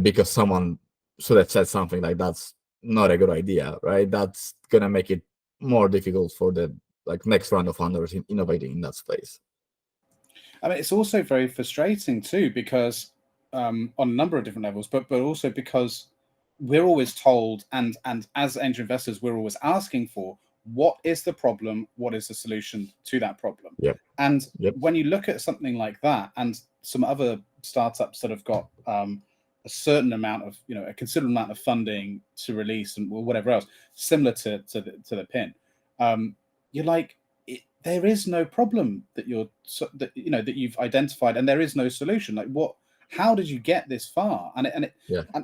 because someone should have said something like that's not a good idea, right? That's gonna make it more difficult for the next round of founders innovating in that space. I mean, it's also very frustrating too, because on a number of different levels, but also because we're always told, and as angel investors, we're always asking for, what is the problem? What is the solution to that problem? And when you look at something like that, and some other startups that have got a certain amount of, a considerable amount of funding to release and whatever else, similar to the pin, you're like, there is no problem that you've identified, and there is no solution. Like, what? How did you get this far? And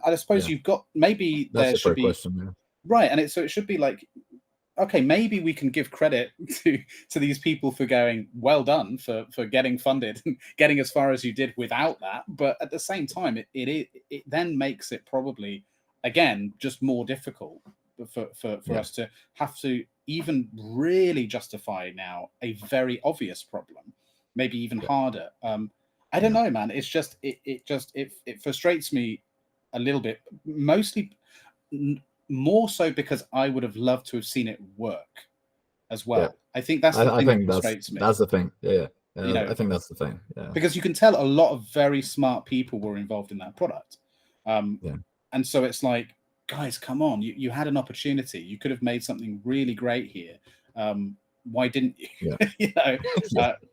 I suppose you've got, maybe that's there should be question, right, and it should be like, okay, maybe we can give credit to these people for going, well done for getting funded and getting as far as you did without that. But at the same time, it then makes it probably, again, just more difficult for us to have to even really justify now a very obvious problem, maybe even harder. I don't know, man. It's just it frustrates me a little bit, mostly more so because I would have loved to have seen it work. as well. Yeah. I think that's the thing that frustrates me. That's the thing. Yeah. You know, I think that's the thing. Yeah. Because you can tell a lot of very smart people were involved in that product. And so it's like, guys, come on, you had an opportunity. You could have made something really great here. Why didn't you? Yeah. You know,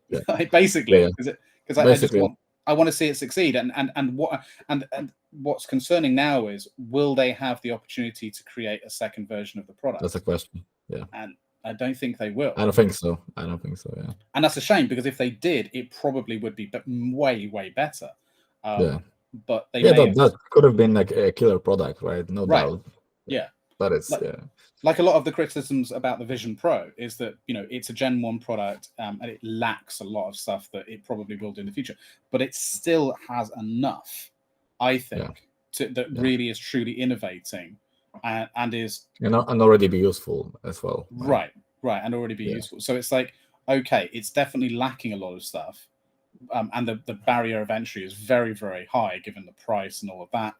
yeah. Basically, because I just want to see it succeed. And what's concerning now is, will they have the opportunity to create a second version of the product? That's a question. Yeah. And I don't think they will. I don't think so. Yeah. And that's a shame, because if they did, it probably would be way, way better. But they that could have been like a killer product, right? No doubt. Yeah. But it's like a lot of the criticisms about the Vision Pro is that, you know, it's a Gen 1 product, and it lacks a lot of stuff that it probably will do in the future. But it still has enough, I think, that really is truly innovating and is and already be useful as well. Right, and already be useful. So it's like, okay, it's definitely lacking a lot of stuff. And the barrier of entry is very, very high, given the price and all of that.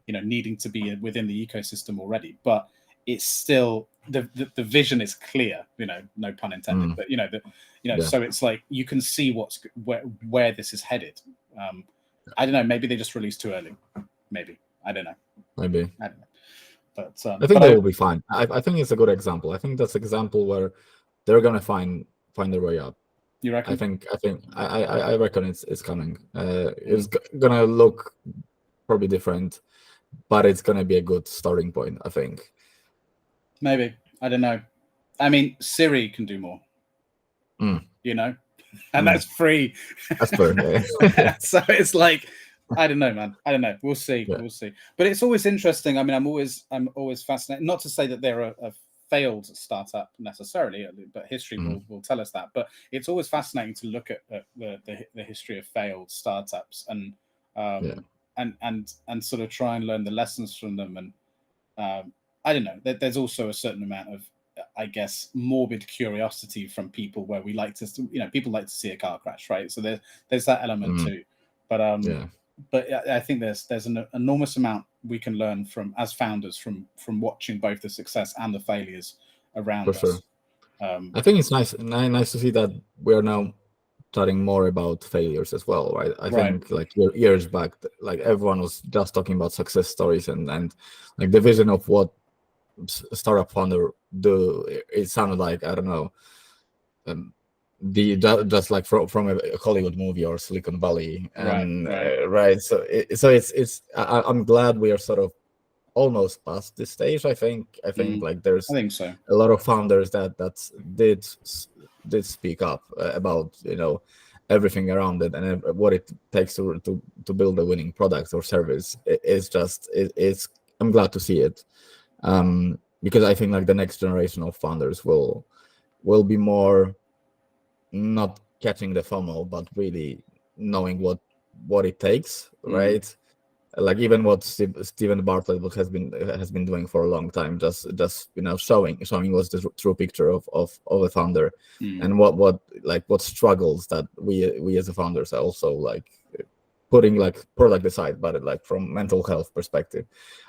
You know, needing to be within the ecosystem already, but it's still the vision is clear. You know, no pun intended. But so it's like you can see where this is headed. I don't know. Maybe they just released too early. Maybe I don't know. I don't know. But I think they will be fine. I think it's a good example. I think that's an example where they're gonna find their way up. You reckon? I reckon it's coming. It's gonna look probably different, but it's gonna be a good starting point, I think. Maybe. I don't know. I mean, Siri can do more. You know, and that's free. That's fair. So it's like, I don't know, man. I don't know. We'll see. We'll see. But it's always interesting. I mean, I'm always fascinated. Not to say that they're a failed startup necessarily, but history will tell us that. But it's always fascinating to look at the history of failed startups and sort of try and learn the lessons from them. And I don't know. There's also a certain amount of, I guess, morbid curiosity from people, where we like to, people like to see a car crash, right? So there's that element too. But but I think there's an enormous amount we can learn as founders from watching both the success and the failures around us. Sure. I think it's nice to see that we're now chatting more about failures as well, right? I think like years back, like everyone was just talking about success stories and like the vision of what startup founder do. It sounded like, I don't know, just like from a Hollywood movie or Silicon Valley, and right. So it's I'm glad we are sort of almost past this stage. I think like there's I think so. A lot of founders that did speak up about everything around it and what it takes to build a winning product or service. It's I'm glad to see it, because I think like the next generation of founders will be more not catching the FOMO, but really knowing what it takes, right? Like even what Stephen Bartlett has been doing for a long time, just showing what's the true picture of a founder, and what struggles that we as a founders are also like putting like product aside, but like from mental health perspective.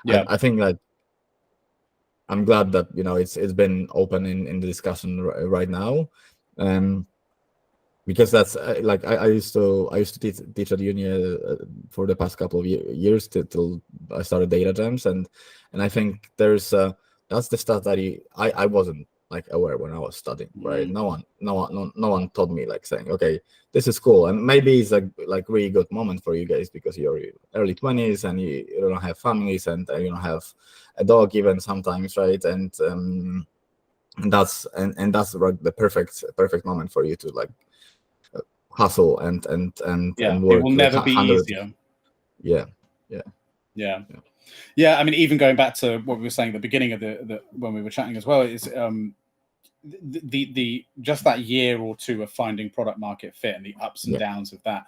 I think like I'm glad that it's been open in the discussion right now, because that's like I used to teach at uni for the past couple of years till I started DataGems, and I think there's that's the stuff that I wasn't like aware when I was studying, right? No one told me, like saying, okay, this is cool, and maybe it's like really good moment for you guys because you're early 20s and you don't have families and you don't have a dog even sometimes, right? And that's like the perfect moment for you to like hustle and work. It will never be easier. Yeah. I mean, even going back to what we were saying at the beginning of the when we were chatting as well, is the just that year or two of finding product market fit and the ups and downs of that.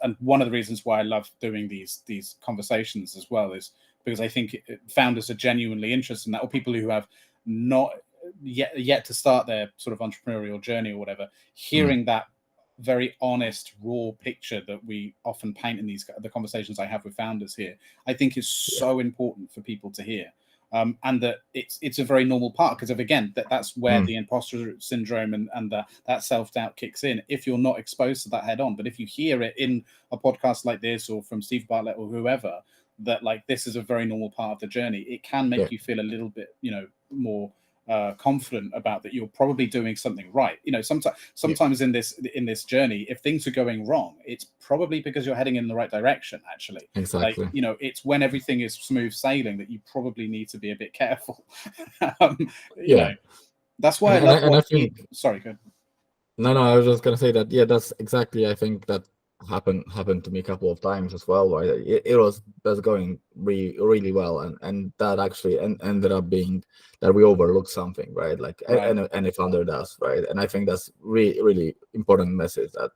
And one of the reasons why I love doing these conversations as well is because I think founders are genuinely interested in that, or people who have not yet to start their sort of entrepreneurial journey or whatever, hearing that very honest, raw picture that we often paint in the conversations I have with founders here, I think is so important for people to hear. and that it's a very normal part, because of, again, that's where the imposter syndrome and that self-doubt kicks in if you're not exposed to that head on. But if you hear it in a podcast like this, or from Steve Bartlett or whoever, that like this is a very normal part of the journey, it can make you feel a little bit, more confident about that you're probably doing something right. Sometimes in this journey, if things are going wrong, it's probably because you're heading in the right direction, actually. Exactly. Like, it's when everything is smooth sailing that you probably need to be a bit careful. That's why I think sorry, go ahead. No, I was just gonna say that, that's exactly, I think that happened to me a couple of times as well, right? It was going really well, and that actually ended up being that we overlooked something, right? Like any founder does, right? And I think that's really important message, that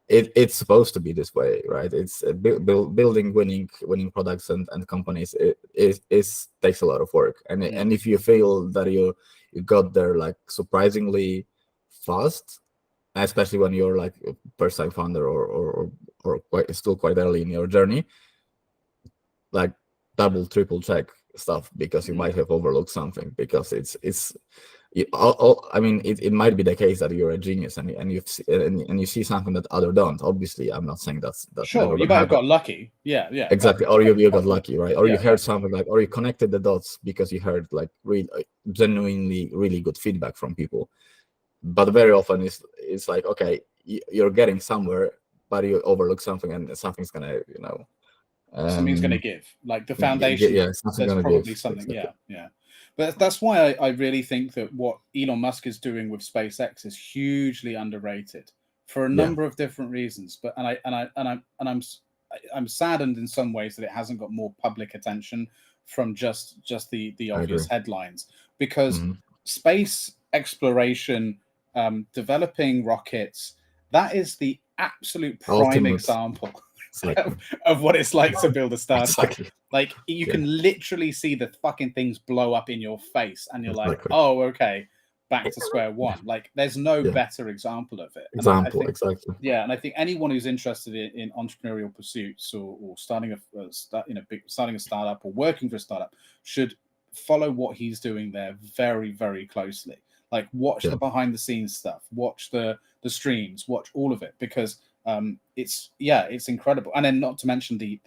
it's supposed to be this way, right? It's building winning products and companies. It takes a lot of work, and if you feel that you got there like surprisingly fast, especially when you're like a first-time founder or still quite early in your journey, like double, triple check stuff, because you might have overlooked something, because it might be the case that you're a genius and you see something that other don't. Obviously, I'm not saying that's sure, you might have got lucky. Yeah, exactly. Or you got lucky, right? Or you heard something like, or you connected the dots because you heard like genuinely really good feedback from people. But very often it's like, okay, you're getting somewhere, but you overlook something, and something's gonna, something's gonna give. Like the foundation, there's probably something. Exactly. Yeah. But that's why I really think that what Elon Musk is doing with SpaceX is hugely underrated for a number of different reasons. But I'm saddened in some ways that it hasn't got more public attention from just the obvious headlines, because space exploration, developing rockets, that is the absolute prime example of what it's like to build a startup. Exactly. Like, you can literally see the fucking things blow up in your face, and you're like, oh, okay, back to square one. Like, there's no better example of it. Exactly. Yeah, and I think anyone who's interested in entrepreneurial pursuits, or starting a startup or working for a startup, should follow what he's doing there very, very closely. Like, watch the behind the scenes stuff, watch the streams, watch all of it, because it's incredible. And then not to mention the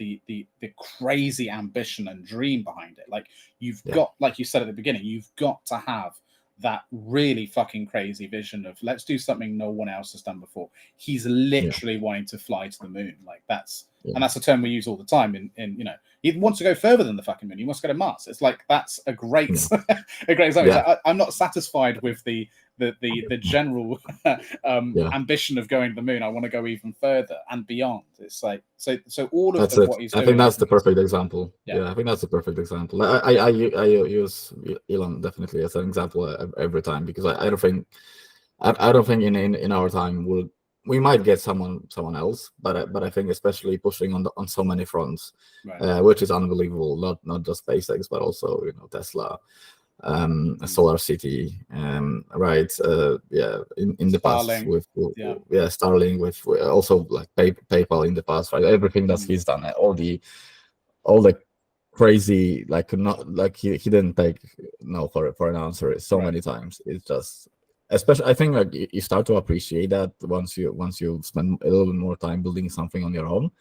crazy ambition and dream behind it. Like, you've got, like you said at the beginning, you've got to have that really fucking crazy vision of, let's do something no one else has done before. He's literally wanting to fly to the moon. Like, that's and that's a term we use all the time in he wants to go further than the fucking moon. He wants to go to Mars. It's like, that's a great a great example. Like, I'm not satisfied with the general ambition of going to the moon. I want to go even further and beyond. It's like, so all of what he's doing. I think that's the perfect example. I think that's the perfect example. I use Elon definitely as an example every time, because I don't think in our time we might get someone else, but I think especially pushing on so many fronts, which is unbelievable. Not just SpaceX, but also Tesla, Solar City, right? In the past with Starlink, with also like PayPal in the past, right? Everything that he's done, all the crazy, like, not like he didn't take no for an answer so many times. It's just, especially, I think, like, you start to appreciate that once you spend a little bit more time building something on your own,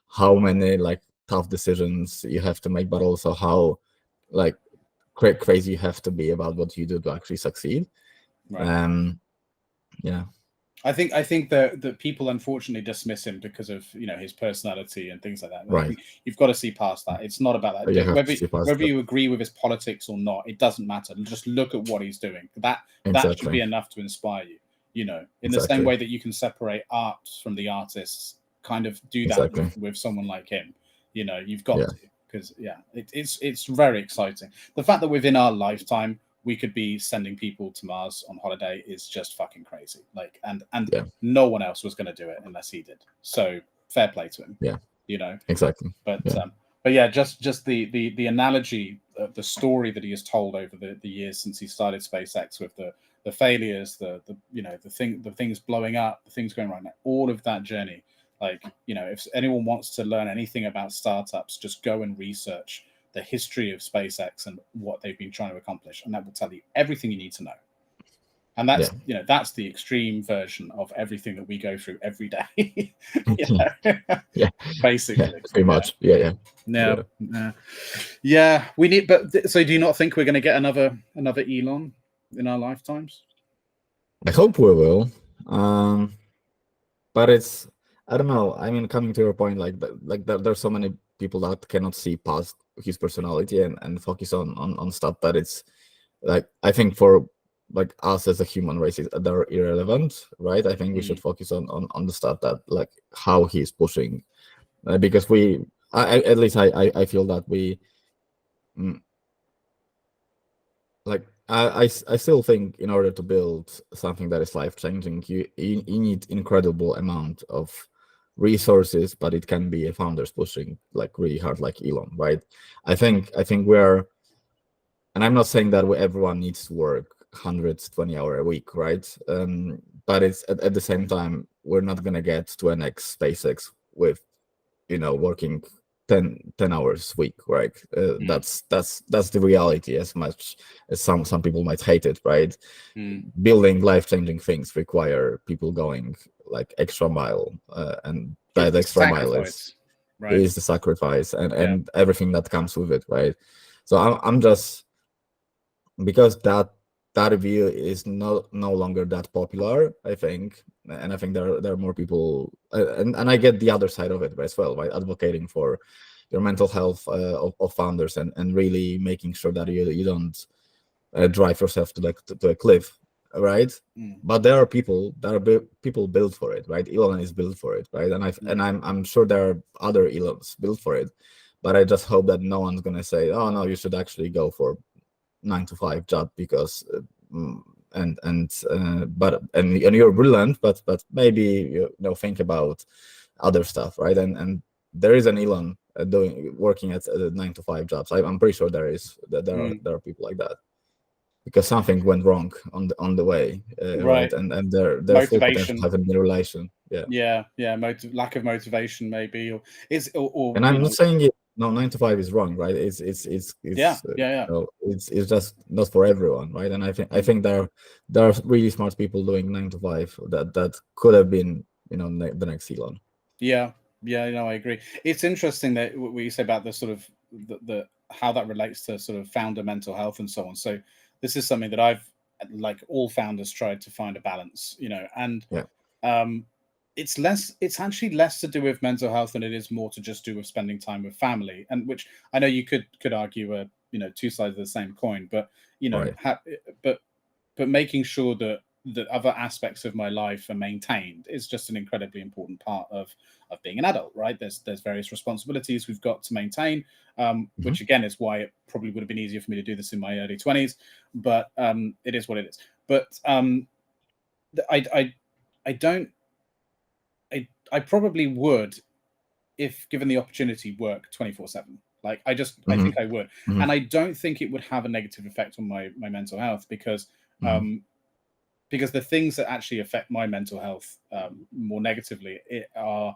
how many like tough decisions you have to make, but also how like crazy you have to be about what you do to actually succeed. I think that people unfortunately dismiss him because of his personality and things like that. I think you've got to see past that. It's not about that. Whether you agree with his politics or not, it doesn't matter. Just look at what he's doing. That should be enough to inspire you. In the same way that you can separate art from the artists, kind of do that with someone like him. You've got to, because it's very exciting. The fact that within our lifetime we could be sending people to Mars on holiday is just fucking crazy. Like, and no one else was going to do it unless he did. So fair play to him. Exactly. But yeah, just the analogy, the story that he has told over the years since he started SpaceX, with the failures, the things blowing up, the things going right now, all of that journey. Like, if anyone wants to learn anything about startups, just go and research the history of SpaceX and what they've been trying to accomplish, and that will tell you everything you need to know. And that's that's the extreme version of everything that we go through every day. Basically, pretty much. Yeah. We need. But so, do you not think we're going to get another Elon in our lifetimes? I hope we will. But it's, I don't know. I mean, coming to your point, there's so many people that cannot see past his personality and focus on stuff that it's like, I think for like us as a human race, they're irrelevant, right? I think we should focus on the stuff that, like, how he's pushing, because at least I feel that we, like, I still think in order to build something that is life-changing, you need incredible amount of resources, but it can be a founders pushing like really hard, like Elon, right? I think we're, and I'm not saying that everyone needs to work 120 hours a week, right? But it's at the same time, we're not gonna get to an next SpaceX with, working 10 hours a week, right? That's the reality. As much as some people might hate it, right? Building life-changing things require people going like extra mile, and that extra mile is the sacrifice and everything that comes with it, right? So I'm just, because that view is no longer that popular, I think, and I think there are more people, and I get the other side of it as well, right? Advocating for your mental health of founders and really making sure that you don't drive yourself to a cliff, right? But there are people people built for it, right? Elon is built for it, right? And I'm sure there are other Elons built for it, but I just hope that no one's gonna say, oh no, you should actually go for 9-to-5 job because but you're brilliant, but maybe think about other stuff, right? And there is an Elon working at 9-to-5 jobs. I'm pretty sure there are people like that, because something went wrong on the way, right? And their full potential having a relation. Lack of motivation, maybe, or and I'm not saying it. No, 9-to-5 is wrong, right? It's it's just not for everyone, right? And I think there are really smart people doing 9-to-5 that could have been, the next Elon. I agree. It's interesting that what you say about the sort of the how that relates to sort of founder mental health and so on. So this is something that I've, like all founders, tried to find a balance, and it's actually less to do with mental health than it is more to just do with spending time with family, and which I know you could argue are two sides of the same coin, but but making sure that other aspects of my life are maintained is just an incredibly important part of being an adult, right? There's various responsibilities we've got to maintain, which again is why it probably would have been easier for me to do this in my early 20s, but it is what it is. But I probably would, if given the opportunity, work 24/7. Like I think I would, and I don't think it would have a negative effect on my mental health, because the things that actually affect my mental health more negatively are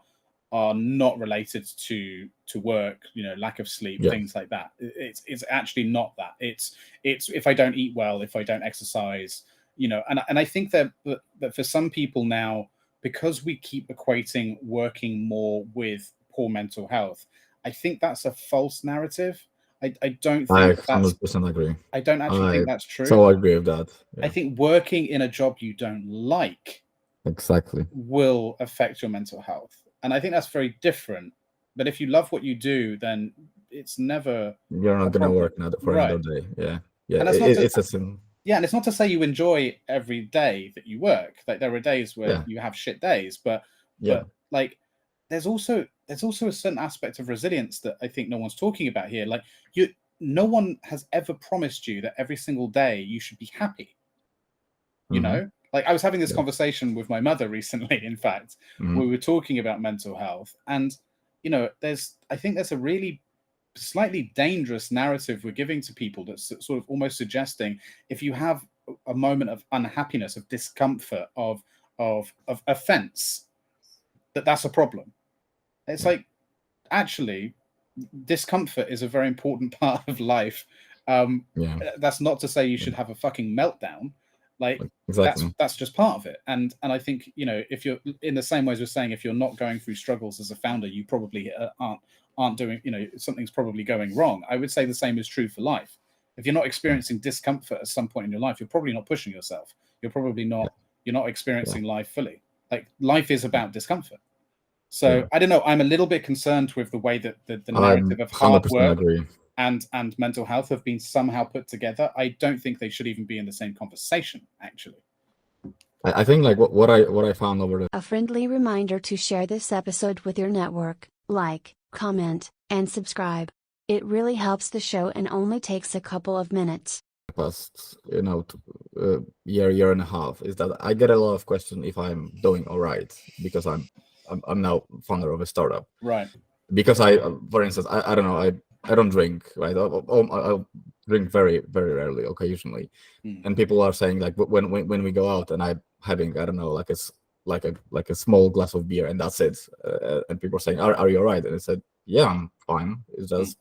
not related to work, lack of sleep, things like that. It's actually not that. It's if I don't eat well, if I don't exercise, and I think that for some people now, because we keep equating working more with poor mental health, I think that's a false narrative. I don't think I 100% agree. I don't actually think that's true. So I agree with that. I think working in a job you don't like will affect your mental health, and I think that's very different. But if you love what you do, then it's never, you're not going to work for another day. And it's not to say you enjoy every day that you work. Like there are days where you have shit days, but like there's also a certain aspect of resilience that I think no one's talking about here. Like no one has ever promised you that every single day you should be happy. Like I was having this conversation with my mother recently. In fact, we were talking about mental health, and I think there's a really slightly dangerous narrative we're giving to people that's sort of almost suggesting if you have a moment of unhappiness, of discomfort, of offense, that's a problem. It's like, actually, discomfort is a very important part of life. That's not to say you should have a fucking meltdown. Like, exactly. that's just part of it. And I think, if you're in the same way as we're saying, if you're not going through struggles as a founder, you probably aren't doing, something's probably going wrong. I would say the same is true for life. If you're not experiencing discomfort at some point in your life, you're probably not pushing yourself. You're probably not, you're not experiencing life fully. Like, life is about discomfort. So I don't know. I'm a little bit concerned with the way that the narrative of hard work and mental health have been somehow put together. I don't think they should even be in the same conversation, actually. I think like what I found over the... A friendly reminder to share this episode with your network, like, comment, and subscribe. It really helps the show and only takes a couple of minutes. Past year and a half is that I get a lot of questions if I'm doing all right, because I'm now founder of a startup, right? Because I, for instance, I don't know, I don't drink, right? I'll drink very, very rarely, occasionally, and people are saying like when we go out and I'm having, I don't know, like a small glass of beer and that's it, and people are saying, are you all right? And I said, yeah, I'm fine. It's just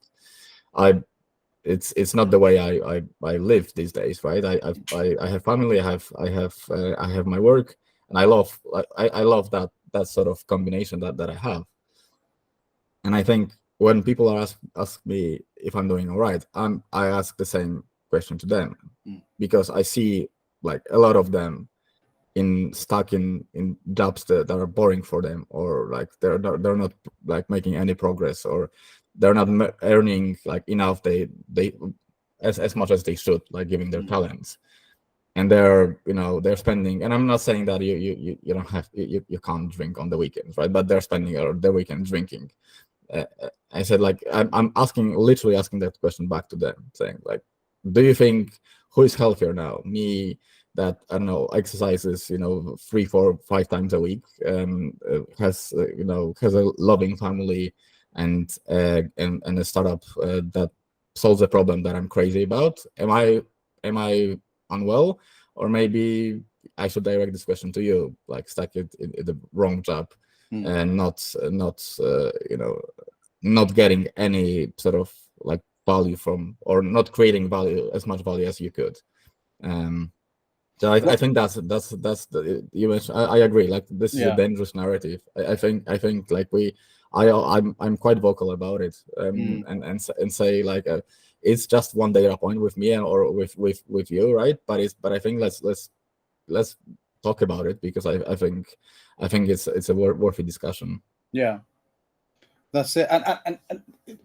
it's not the way I live these days, right? I have family, I have my work, and I love that sort of combination that I have. And I think when people ask me if I'm doing all right, I ask the same question to them, because I see like a lot of them stuck in jobs that are boring for them, or like they're not like making any progress, or they're not earning like enough they as much as they should, like giving their talents, and they're spending, and I'm not saying that you don't have you can't drink on the weekends, right? But they're spending their weekend drinking. I said, like, I'm literally asking that question back to them, saying like, do you think who is healthier now, me that, I don't know, exercises 3, 4, 5 times a week, has a loving family and a startup that solves a problem that I'm crazy about? Am I unwell? Or maybe I should direct this question to you, like stuck in the wrong job, and not getting any sort of like value from, or not creating value, as much value as you could. So I think that's the, you mentioned, I agree, like this is a dangerous narrative. I think like I'm quite vocal about it, and say like, it's just one data point with me or with you, right? But I think let's talk about it, because I think it's a worthy discussion. Yeah, that's it. And I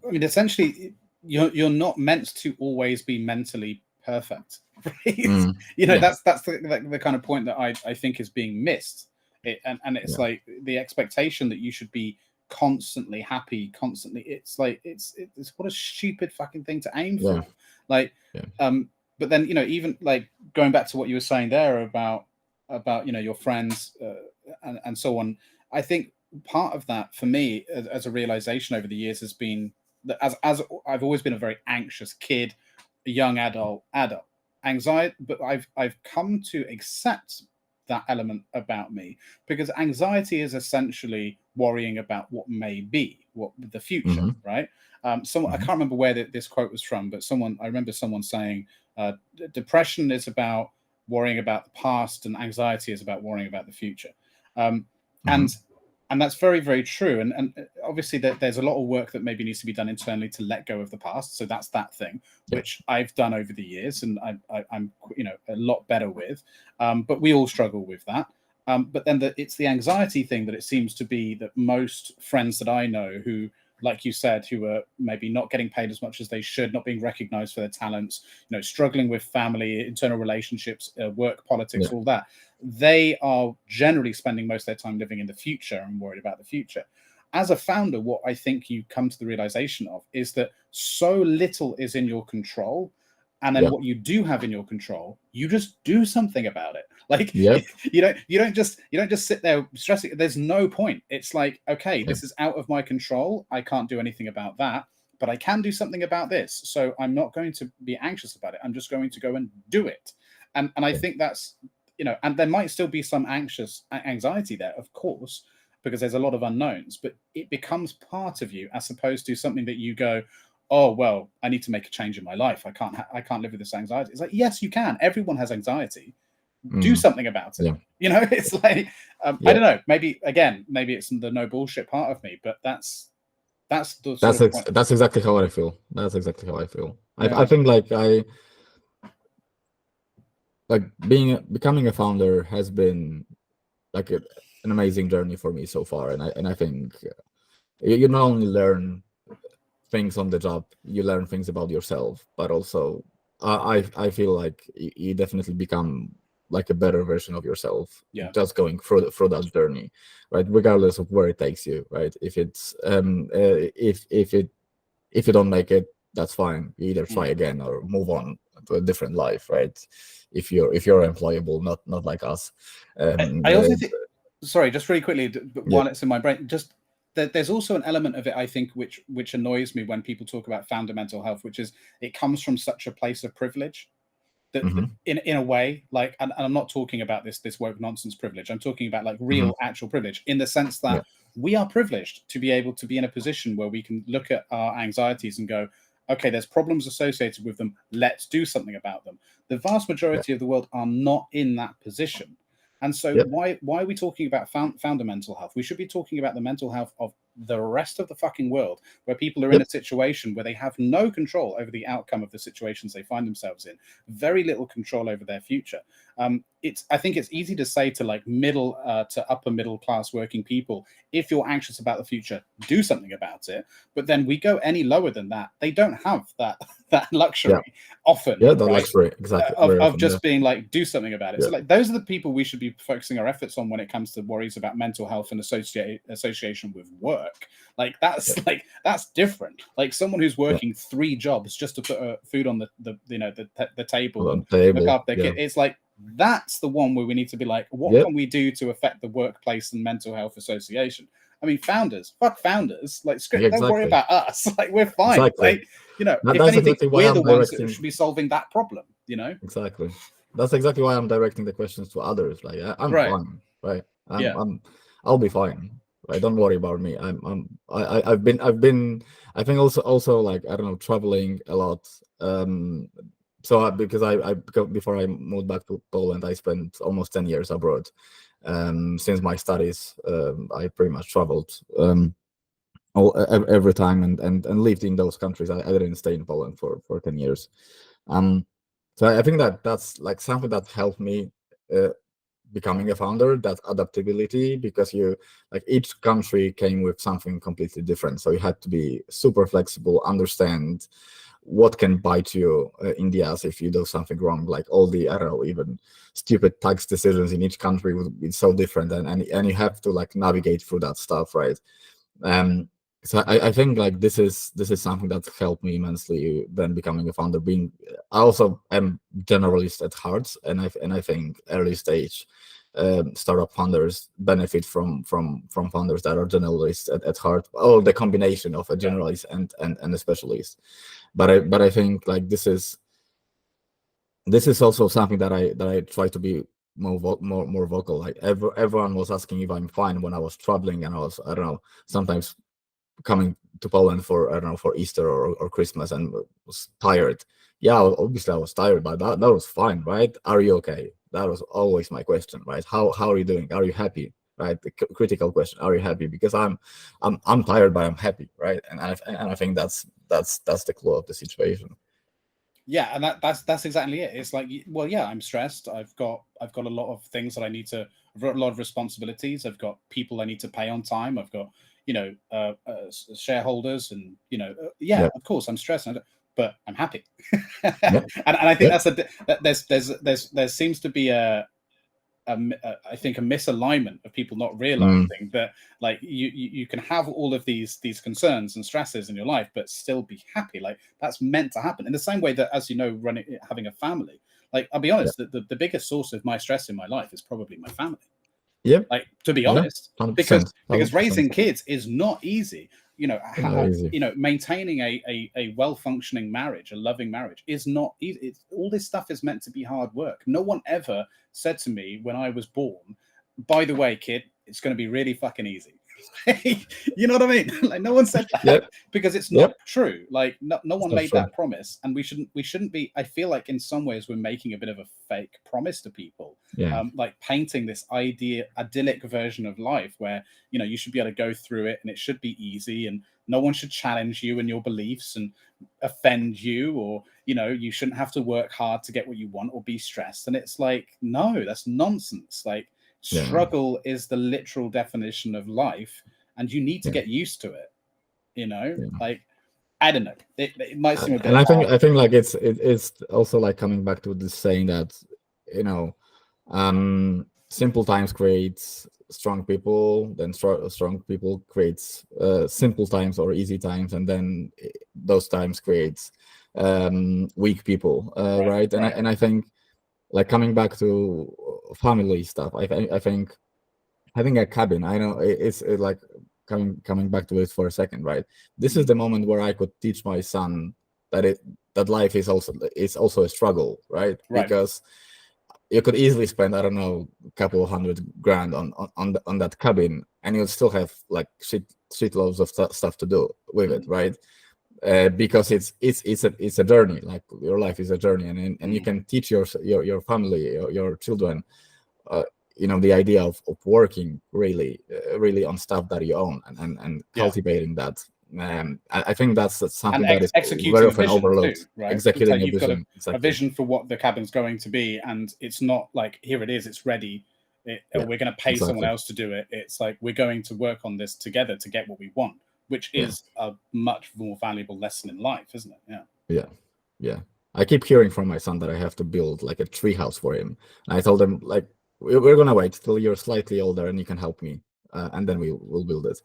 mean, essentially, you're not meant to always be mentally perfect, right? That's the kind of point that I think is being missed. It's like the expectation that you should be constantly happy, constantly. It's like it's what a stupid fucking thing to aim for. Like, but then even like going back to what you were saying there about your friends and so on. I think part of that for me as a realization over the years has been that as I've always been a very anxious kid, a young adult, anxiety, but I've come to accept that element about me, because anxiety is essentially worrying about what may be, what the future, right? I can't remember where this quote was from, but I remember someone saying, depression is about worrying about the past, and anxiety is about worrying about the future. And that's very, very true. And obviously there's a lot of work that maybe needs to be done internally to let go of the past. So that's that thing, which I've done over the years, and I'm a lot better with. But we all struggle with that. But then it's the anxiety thing that it seems to be that most friends that I know who, like you said, who are maybe not getting paid as much as they should, not being recognized for their talents, struggling with family, internal relationships, work, politics, all that. They are generally spending most of their time living in the future and worried about the future. As a founder, what I think you come to the realization of is that so little is in your control. And then what you do have in your control, you just do something about it. Like, you don't just sit there stressing. There's no point. It's like, okay, this is out of my control. I can't do anything about that, but I can do something about this. So I'm not going to be anxious about it. I'm just going to go and do it. And I think that's, and there might still be some anxiety there, of course. because there's a lot of unknowns, but it becomes part of you as opposed to something that you go, oh, well, I need to make a change in my life. I can't live with this anxiety. It's like, yes, you can. Everyone has anxiety. Do something about it. Yeah. It's like, I don't know, maybe it's the no bullshit part of me, but that's exactly how I feel. That's exactly how I feel. Yeah. I think becoming a founder has been like an amazing journey for me so far, and I think you not only learn things on the job, you learn things about yourself, but also I feel like you definitely become like a better version of yourself, just going through that journey, right? Regardless of where it takes you, right? If it's if you don't make it, that's fine. You either try again or move on to a different life, right? If you're employable, not like us. I also think, sorry, just really quickly, while it's in my brain, just there's also an element of it, I think, which annoys me when people talk about founder mental health, which is it comes from such a place of privilege. That in a way, like, and I'm not talking about this woke nonsense privilege. I'm talking about like real, actual privilege, in the sense that we are privileged to be able to be in a position where we can look at our anxieties and go, okay, there's problems associated with them. Let's do something about them. The vast majority of the world are not in that position. And so why are we talking about founder mental health? We should be talking about the mental health of the rest of the fucking world, where people are in a situation where they have no control over the outcome of the situations they find themselves in, very little control over their future. I think it's easy to say to like middle to upper middle class working people, if you're anxious about the future, do something about it. But then we go any lower than that, they don't have that luxury often. The luxury, exactly, of just being like, do something about it. So like, those are the people we should be focusing our efforts on when it comes to worries about mental health and association with work. Like that's different. Like someone who's working 3 jobs just to put food on the table and look after their kid. It's like, that's the one where we need to be like, what can we do to affect the workplace and mental health association? I mean, fuck founders. Like, don't worry about us. Like, we're fine. Like, if anything, we're the ones that should be solving that problem. Exactly. That's exactly why I'm directing the questions to others. Like, I'm fine, right? I'll be fine. Right? Don't worry about me. I've been. I think also like, I don't know, traveling a lot. So because before I moved back to Poland, I spent almost 10 years abroad. Since my studies, I pretty much traveled every time and lived in those countries. I didn't stay in Poland for 10 years. So I think that's like something that helped me becoming a founder, that adaptability, because each country came with something completely different. So you had to be super flexible, understand what can bite you in the ass if you do something wrong. Like all the, I don't know, even stupid tax decisions in each country would be so different, and you have to like navigate through that stuff, right? So I think like this is something that helped me immensely when becoming a founder. I also am generalist at heart, and I think early stage startup founders benefit from founders that are generalists at heart, or the combination of a generalist and a specialist. But I think like this is also something that I try to be more vocal. Like everyone was asking if I'm fine when I was traveling, and I was, I don't know, sometimes coming to Poland for, I don't know, for Easter or Christmas, and was tired. Yeah, obviously I was tired, but that was fine, right? Are you okay? That was always my question, right? How are you doing? Are you happy? Right? The critical question: are you happy? Because I'm tired, but I'm happy, right? And I think that's the clue of the situation. Yeah, and that's exactly it. It's like, well, yeah, I'm stressed. I've got a lot of things that I've got a lot of responsibilities. I've got people I need to pay on time. I've got shareholders, and of course I'm stressed, but I'm happy. and I think there seems to be I think a misalignment of people not realizing that like you can have all of these concerns and stresses in your life but still be happy. Like that's meant to happen in the same way that, as you know, having a family, like I'll be honest, the biggest source of my stress in my life is probably my family. Like, to be honest, 100%, because raising kids is not easy. Maintaining a well-functioning marriage, a loving marriage, is not easy. All this stuff is meant to be hard work. No one ever said to me when I was born, by the way, kid, it's going to be really fucking easy. You know what I mean? Like, no one said that. Yep. Because it's not true. Like, no one made true. that promise, and we shouldn't be. I feel like in some ways we're making a bit of a fake promise to people, like painting this idyllic version of life where, you know, you should be able to go through it and it should be easy, and no one should challenge you and your beliefs and offend you, or, you know, you shouldn't have to work hard to get what you want or be stressed. And it's like, no, that's nonsense. Like, struggle is the literal definition of life, and you need to get used to it. You know, like, I don't know. It might seem a bit. And I think like it's also like coming back to this saying that, you know, simple times creates strong people, then strong people creates simple times or easy times, and then those times creates weak people, right? And I think, like, coming back to family stuff, I think having a cabin, I know it's like coming back to it for a second, right? This is the moment where I could teach my son that life is also a struggle, right? Because you could easily spend, I don't know, a couple of $100,000 on that cabin, and you'll still have like shitloads of stuff to do with it, right? Because it's a journey. Like, your life is a journey, and you can teach your family, your children, you know, the idea of working really on stuff that you own, and cultivating that. I think that's something that is very often overlooked. Too, right? Executing like, you've a vision. got a vision for what the cabin's going to be, and it's not like, here it is, it's ready. We're going to pay someone else to do it. It's like, we're going to work on this together to get what we want, which is a much more valuable lesson in life, isn't it? Yeah. I keep hearing from my son that I have to build like a tree house for him. And I told him, like, we're gonna wait till you're slightly older and you can help me, and then we'll build it.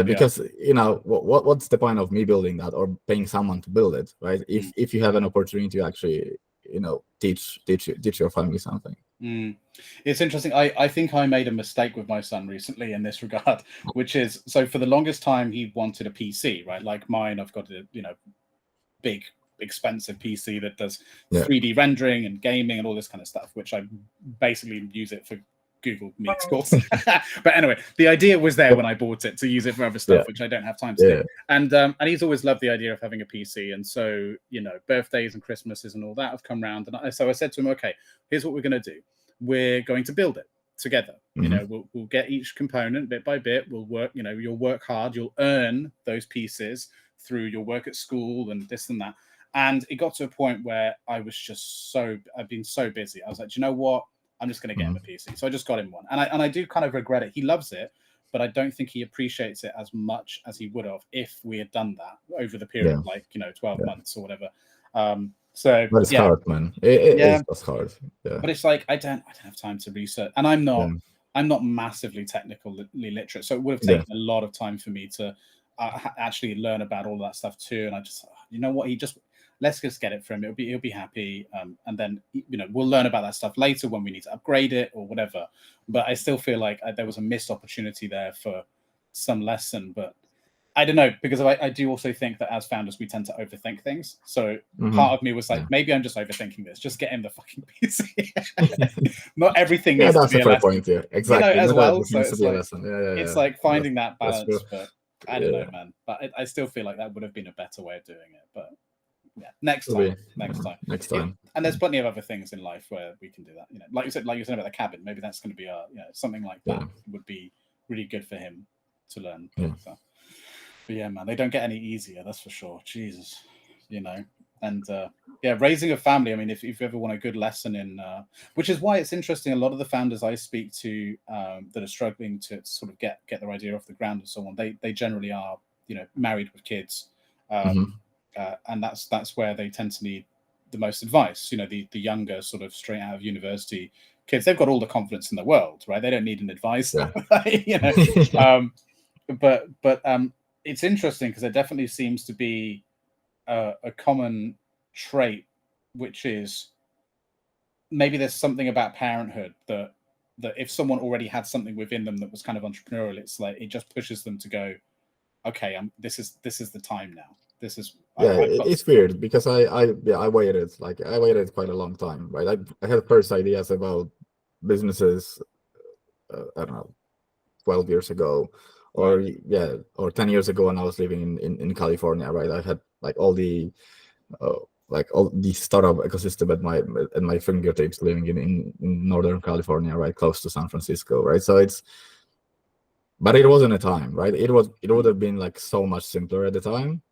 Because you know, what's the point of me building that or paying someone to build it, right? If you have an opportunity to actually, you know, teach your family something. It's interesting. I think I made a mistake with my son recently in this regard, which is, so for the longest time he wanted a PC, right? Like mine, I've got a, you know, big expensive PC that does 3D rendering and gaming and all this kind of stuff, which I basically use it for Google Meets calls. But anyway, the idea was there when I bought it, to use it for other stuff, which I don't have time to do. And he's always loved the idea of having a PC. And so, you know, birthdays and Christmases and all that have come round. And so I said to him, okay, here's what we're going to do. We're going to build it together. You know, we'll get each component bit by bit. We'll work, you know, you'll work hard. You'll earn those pieces through your work at school and this and that. And it got to a point where I've been so busy. I was like, do you know what? I'm just going to get him a PC. So I just got him one. And I do kind of regret it. He loves it, but I don't think he appreciates it as much as he would have if we had done that over the period of, like, you know, 12 months or whatever. So but it's hard, man. It is hard. But it's like, I don't have time to research, and I'm not massively technically literate. So it would have taken a lot of time for me to actually learn about all that stuff too. And I just, you know what, let's just get it for him. He'll be happy. And then, you know, we'll learn about that stuff later when we need to upgrade it or whatever. But I still feel like there was a missed opportunity there for some lesson. But I don't know, because I do also think that as founders, we tend to overthink things. So part of me was like, maybe I'm just overthinking this. Just get him the fucking PC. Not everything needs to be a lesson. Point, exactly. You know, as well. So it's like finding that balance. But I don't know, man. But I still feel like that would have been a better way of doing it. But yeah, next time. And there's plenty of other things in life where we can do that. You know, like you said about the cabin. Maybe that's going to be something like that would be really good for him to learn. So, but yeah, man, they don't get any easier. That's for sure. Jesus, you know. And raising a family. I mean, if you ever want a good lesson in, which is why it's interesting. A lot of the founders I speak to that are struggling to sort of get their idea off the ground and so on, they generally are, you know, married with kids. And that's where they tend to need the most advice. You know, the younger sort of straight out of university kids, they've got all the confidence in the world, right? They don't need an advisor, you know. But it's interesting because there definitely seems to be a common trait, which is maybe there's something about parenthood that if someone already had something within them that was kind of entrepreneurial, it's like it just pushes them to go, okay, this is the time now. This is it's weird because I waited quite a long time, right? I had first ideas about businesses, I don't know, 12 years ago, or 10 years ago when I was living in California, right? I had like all the startup ecosystem at my fingertips, living in Northern California, right, close to San Francisco, right? So but it wasn't a time, right? It would have been like so much simpler at the time.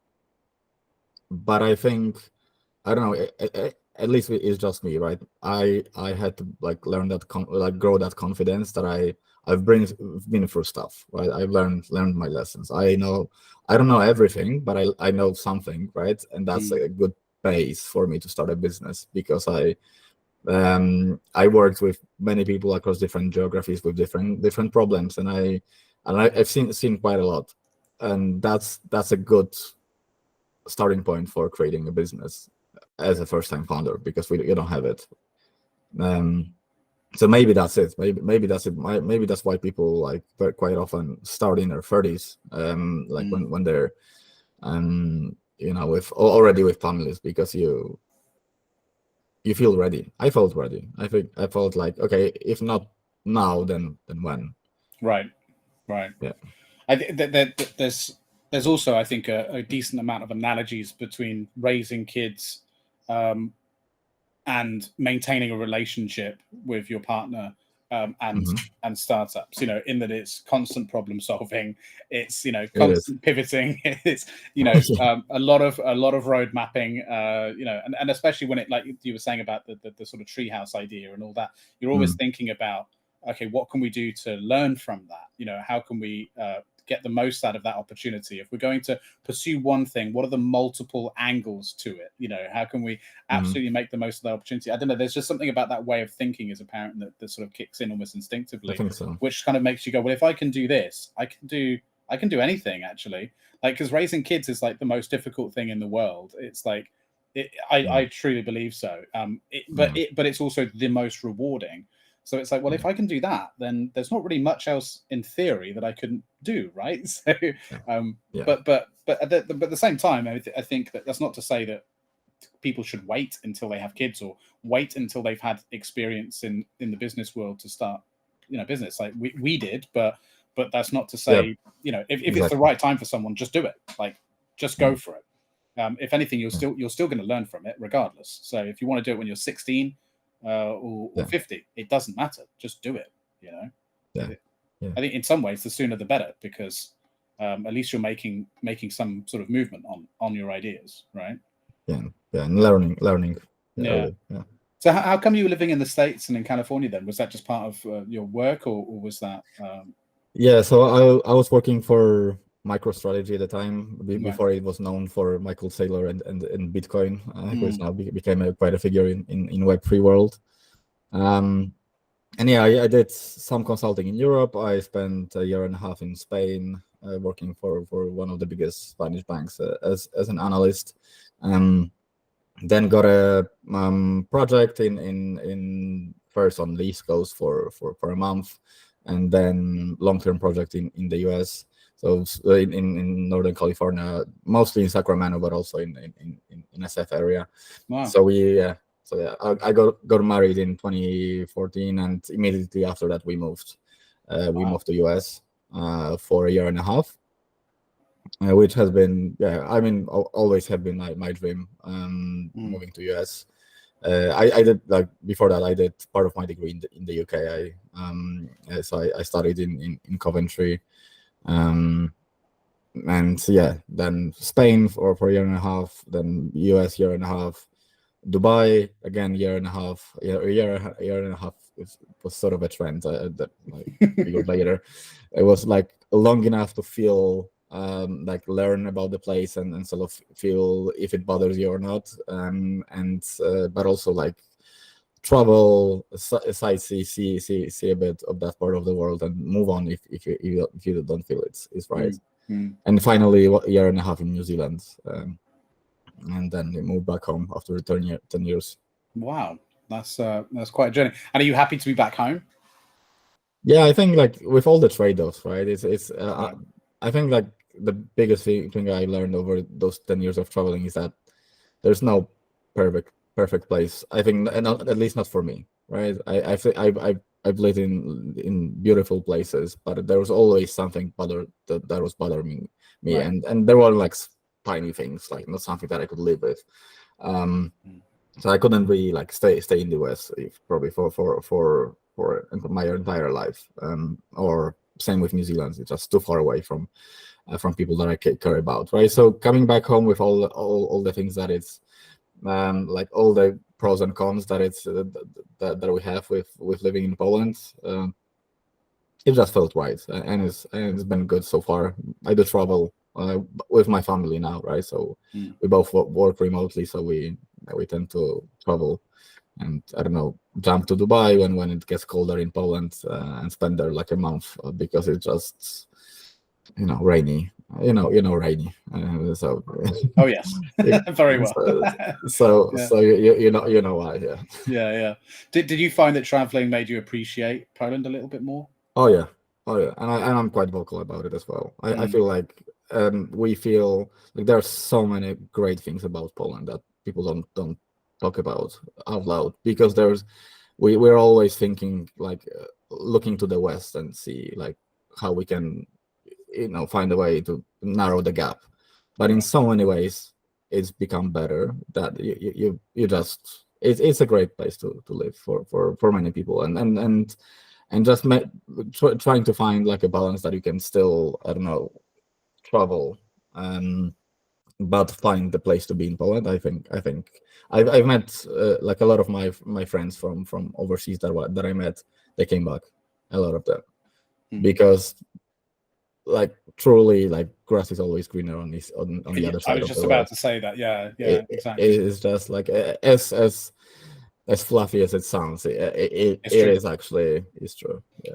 But I think, I don't know, at least it's just me, right? I had to like learn that, grow that confidence that I've been through stuff, right? I've learned my lessons. I don't know everything, but I know something, right? And that's a good base for me to start a business, because I worked with many people across different geographies with different problems, and I've seen quite a lot, and that's a good starting point for creating a business as a first-time founder, because you don't have it. So maybe that's it. Maybe that's it. Maybe that's why people like quite often start in their 30s, when they're already with families, because you feel ready. I felt ready. I felt like, okay, if not now, then when? Right. Yeah. I think that there's also, I think, a decent amount of analogies between raising kids and maintaining a relationship with your partner and startups, in that it's constant problem solving, it's constant pivoting, it's a lot of road mapping, and especially when it, like you were saying about the sort of treehouse idea and all that, you're always thinking about, okay, what can we do to learn from that? How can we get the most out of that opportunity? If we're going to pursue one thing, what are the multiple angles to it? How can we absolutely make the most of the opportunity? I don't know. There's just something about that way of thinking as a parent that sort of kicks in almost instinctively. I think so. Which kind of makes you go, well, if I can do this, I can do anything, actually. Like, because raising kids is like the most difficult thing in the world. It's like, I truly believe so. But it's also the most rewarding. So it's like, well, if I can do that, then there's not really much else in theory that I couldn't do, right? So, but at the same time, I think that's not to say that people should wait until they have kids, or wait until they've had experience in the business world to start, business. Like we did, but that's not to say, if it's the right time for someone, just do it. Like, just go for it. If anything, you're still going to learn from it regardless. So if you want to do it when you're 16. Or 50, it doesn't matter, just do it. I think in some ways the sooner the better, because at least you're making some sort of movement on your ideas, right? And learning. So how come you were living in the States and in California then? Was that just part of your work, or was that so I was working for MicroStrategy at the time, before it was known for Michael Saylor and Bitcoin, who is now became quite a figure in Web3 world. And I did some consulting in Europe. I spent a year and a half in Spain, working for one of the biggest Spanish banks as an analyst. Then got a project in first on the East Coast for a month, and then long-term project in the US. So in Northern California, mostly in Sacramento, but also in SF area. Wow. So I got married in 2014, and immediately after that we moved. We moved to US for a year and a half, which has been always have been my dream, moving to US. I did, like, before that I did part of my degree in the UK. So I studied in Coventry. And then Spain for a year and a half, then US year and a half, Dubai again year and a half. A year and a half was sort of a trend that a year later. It was like long enough to feel learn about the place and sort of feel if it bothers you or not, but also like travel, sightsee, see a bit of that part of the world, and move on if you don't feel it's right. And finally, a year and a half in New Zealand, and then we moved back home after 10 years. Wow, that's quite a journey. And are you happy to be back home? Yeah, I think, like, with all the trade-offs, right? I think like the biggest thing I learned over those 10 years of traveling is that there's no perfect place. I think, at least not for me, right? I I've lived in beautiful places, but there was always something that was bothering me, Right. and there were like tiny things, like not something that I could live with. So I couldn't really like stay in the West probably for my entire life. Or same with New Zealand, it's just too far away from people that I care about, right? So coming back home with all the things that it's like all the pros and cons that it's that we have with living in Poland, it just felt right, and it's been good so far. I do travel with my family now, right? So we both work remotely, so we tend to travel, and I don't know, jump to Dubai when it gets colder in Poland, and spend there like a month, because it's just rainy, rainy. So oh yes, very well. so you know why, yeah. Yeah. Did you find that traveling made you appreciate Poland a little bit more? Oh yeah, and I'm quite vocal about it as well. I feel like we feel like there are so many great things about Poland that people don't talk about out loud, because we're always thinking like looking to the West and see like how we can find a way to narrow the gap, but in so many ways it's become better that you just it's a great place to live for many people, and just trying to find like a balance that you can still, I don't know, travel, but find the place to be in Poland. I think I've met like a lot of my friends from overseas that I met. They came back, a lot of them, because like truly, like grass is always greener on the other side. I was just about to say that. Yeah, exactly. It's just like as fluffy as it sounds, it is actually, it's true. Yeah.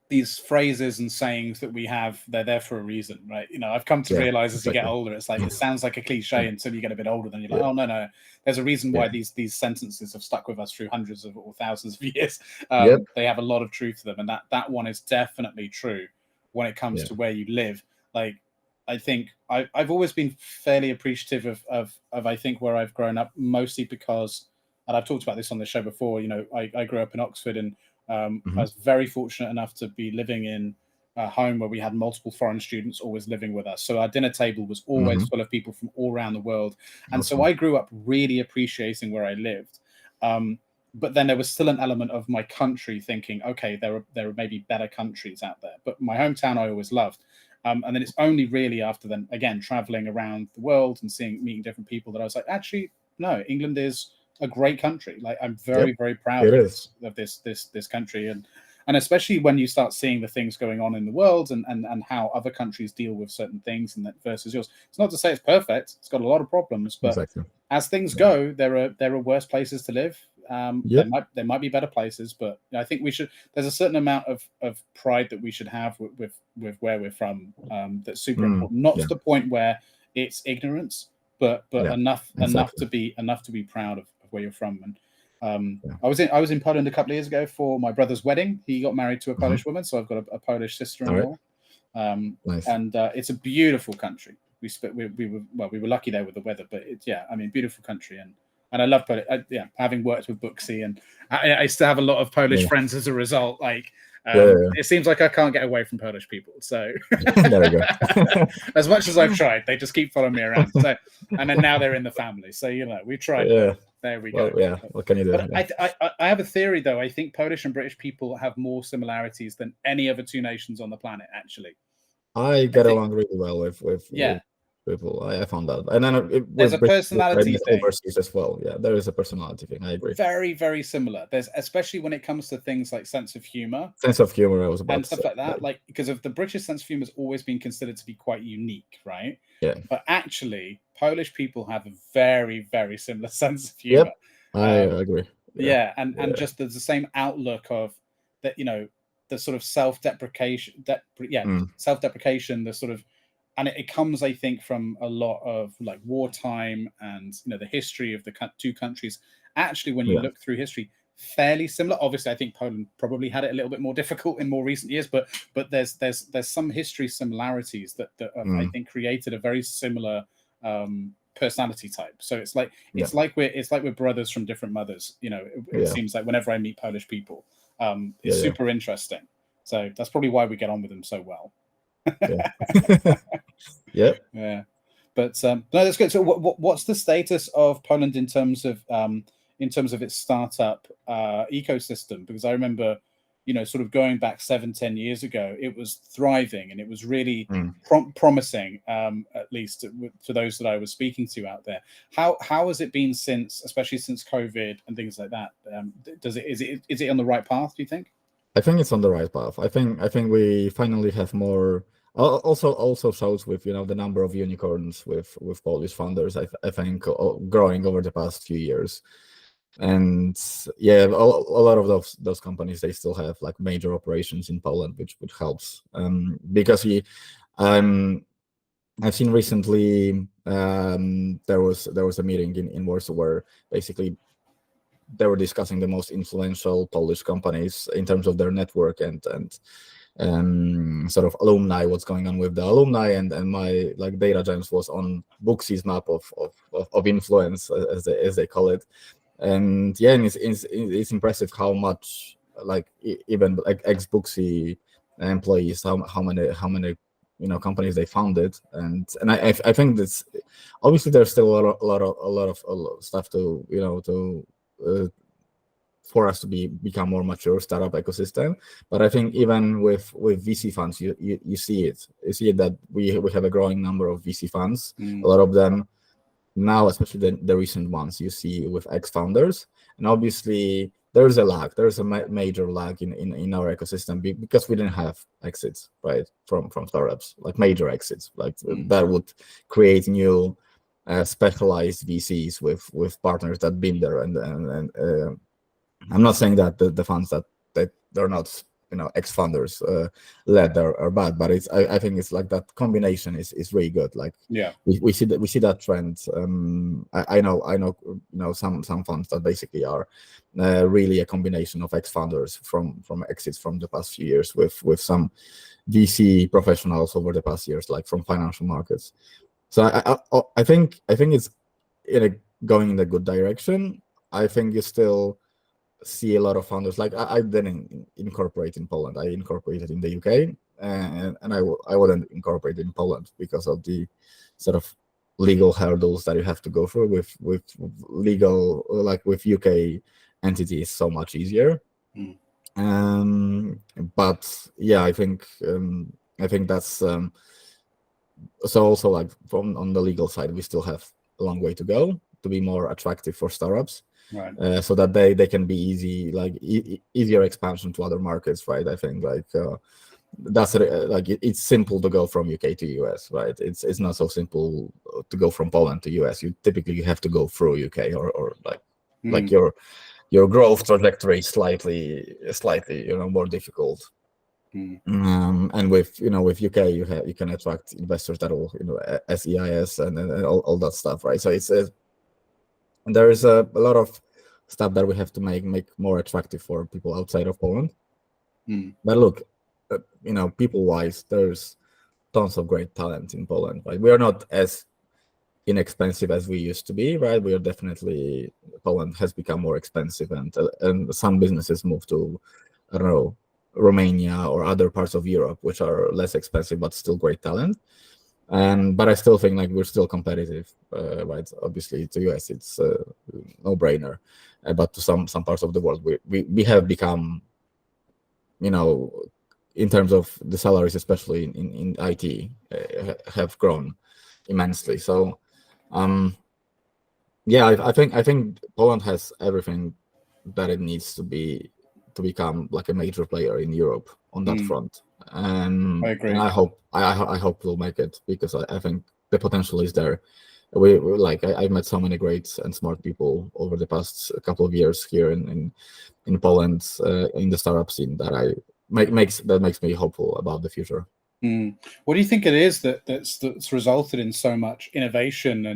These phrases and sayings that we have, they're there for a reason, right? I've come to realize as you get older, it's like it sounds like a cliche until you get a bit older, then you're like, oh no, there's a reason why these sentences have stuck with us through hundreds of or thousands of years. They have a lot of truth to them, and that one is definitely true when it comes to where you live. Like, I think I've always been fairly appreciative of I think where I've grown up, mostly because, and I've talked about this on the show before, I grew up in Oxford, and I was very fortunate enough to be living in a home where we had multiple foreign students always living with us. So our dinner table was always full of people from all around the world. And so I grew up really appreciating where I lived. But then there was still an element of my country thinking, okay, there are maybe better countries out there. But my hometown I always loved. And then it's only really after then, again, traveling around the world and meeting different people, that I was like, actually, no, England is a great country. Like, I'm very, very proud of this country. And especially when you start seeing the things going on in the world and how other countries deal with certain things and that versus yours. It's not to say it's perfect. It's got a lot of problems, but as things go, there are worse places to live. There might be better places, but I think there's a certain amount of pride that we should have with where we're from. That's super important. Not to the point where it's ignorance, but enough to be proud of where you're from. And I was in Poland a couple of years ago for my brother's wedding. He got married to a Polish woman, so I've got a Polish sister-in-law. Nice. And it's a beautiful country. We were lucky there with the weather, but beautiful country, and I love Polish. Having worked with Booksy, and I still have a lot of Polish friends as a result. Like, it seems like I can't get away from Polish people. So there we go. As much as I've tried, they just keep following me around. So, and then now they're in the family. So we tried. There we go. Well, what can you do? But I have a theory, though. I think Polish and British people have more similarities than any other two nations on the planet. Actually, I get along really well with people. I found out, and then there's a personality thing overseas as well. Yeah, there is a personality thing. I agree. Very, very similar. There's, especially when it comes to things like sense of humor. I was about and stuff like that. Like, because of the British sense of humor has always been considered to be quite unique, right? Yeah. But actually, Polish people have a very, very similar sense of humor. I agree. And just there's the same outlook of that. The sort of self-deprecation. Self-deprecation. The sort of. And it comes, I think, from a lot of like wartime and the history of the two countries. Actually, when you look through history, fairly similar. Obviously, I think Poland probably had it a little bit more difficult in more recent years, but there's some history similarities that I think created a very similar personality type. So it's like we're brothers from different mothers. It seems like whenever I meet Polish people, it's super interesting. So that's probably why we get on with them so well. Yeah. But no, that's good. So what's the status of Poland in terms of its startup ecosystem? Because I remember, sort of going back 7-10 years ago, it was thriving and it was really promising, at least to those that I was speaking to out there. How has it been especially since COVID and things like that? Is it on the right path, do you think? I think it's on the right path. I think we finally have more. Also shows with the number of unicorns with Polish founders. I think growing over the past few years, and a lot of those companies, they still have like major operations in Poland, which helps because I've seen recently there was a meeting in Warsaw where basically they were discussing the most influential Polish companies in terms of their network and sort of alumni, what's going on with the alumni, and my like DataGems was on Booksy's map of influence, as they call it. And it's impressive how much like even like ex-Booksy employees, how many companies they founded, and I think that's obviously there's still a lot of stuff to for us to become more mature startup ecosystem. But I think even with VC funds, you see it. You see that we have a growing number of VC funds. A lot of them now, especially the recent ones, you see with ex-founders. And obviously there's a lag. There's a major lag in our ecosystem because we didn't have exits, right, from startups, like major exits, like that would create new specialized VCs with partners that been there, and I'm not saying that the funds that they're not ex-founders led are bad, but I think it's like that combination is really good. Like we see that trend. I know some funds that basically are really a combination of ex-founders from exits from the past few years with some VC professionals over the past years, like from financial markets. So I think it's going in a good direction. I think you still see a lot of founders. Like I didn't incorporate in Poland. I incorporated in the UK, and I wouldn't incorporate in Poland because of the sort of legal hurdles that you have to go through with legal, like with UK entities, so much easier. But yeah, I think that's so also like on the legal side, we still have a long way to go to be more attractive for startups. Right. So that they can be easier expansion to other markets, right? I think like that's like it's simple to go from UK to US, right? It's not so simple to go from Poland to US. You typically have to go through UK or like your growth trajectory is slightly more difficult. And with UK you can attract investors that will SEIS and all that stuff, right? So it's there is a lot of stuff that we have to make more attractive for people outside of Poland. But look, people-wise, there's tons of great talent in Poland, right? We are not as inexpensive as we used to be, right? We are definitely, Poland has become more expensive, and some businesses move to, I don't know, Romania or other parts of Europe, which are less expensive but still great talent. But I still think like we're still competitive, right? Obviously, to US it's a no-brainer, but to some parts of the world we have become, in terms of the salaries, especially in IT, have grown immensely. So, I think Poland has everything that it needs to become like a major player in Europe on that front. I agree. And I hope we'll make it, because I think the potential is there. I've met so many great and smart people over the past couple of years here in Poland, in the startup scene, that makes me hopeful about the future. What do you think it is that's resulted in so much innovation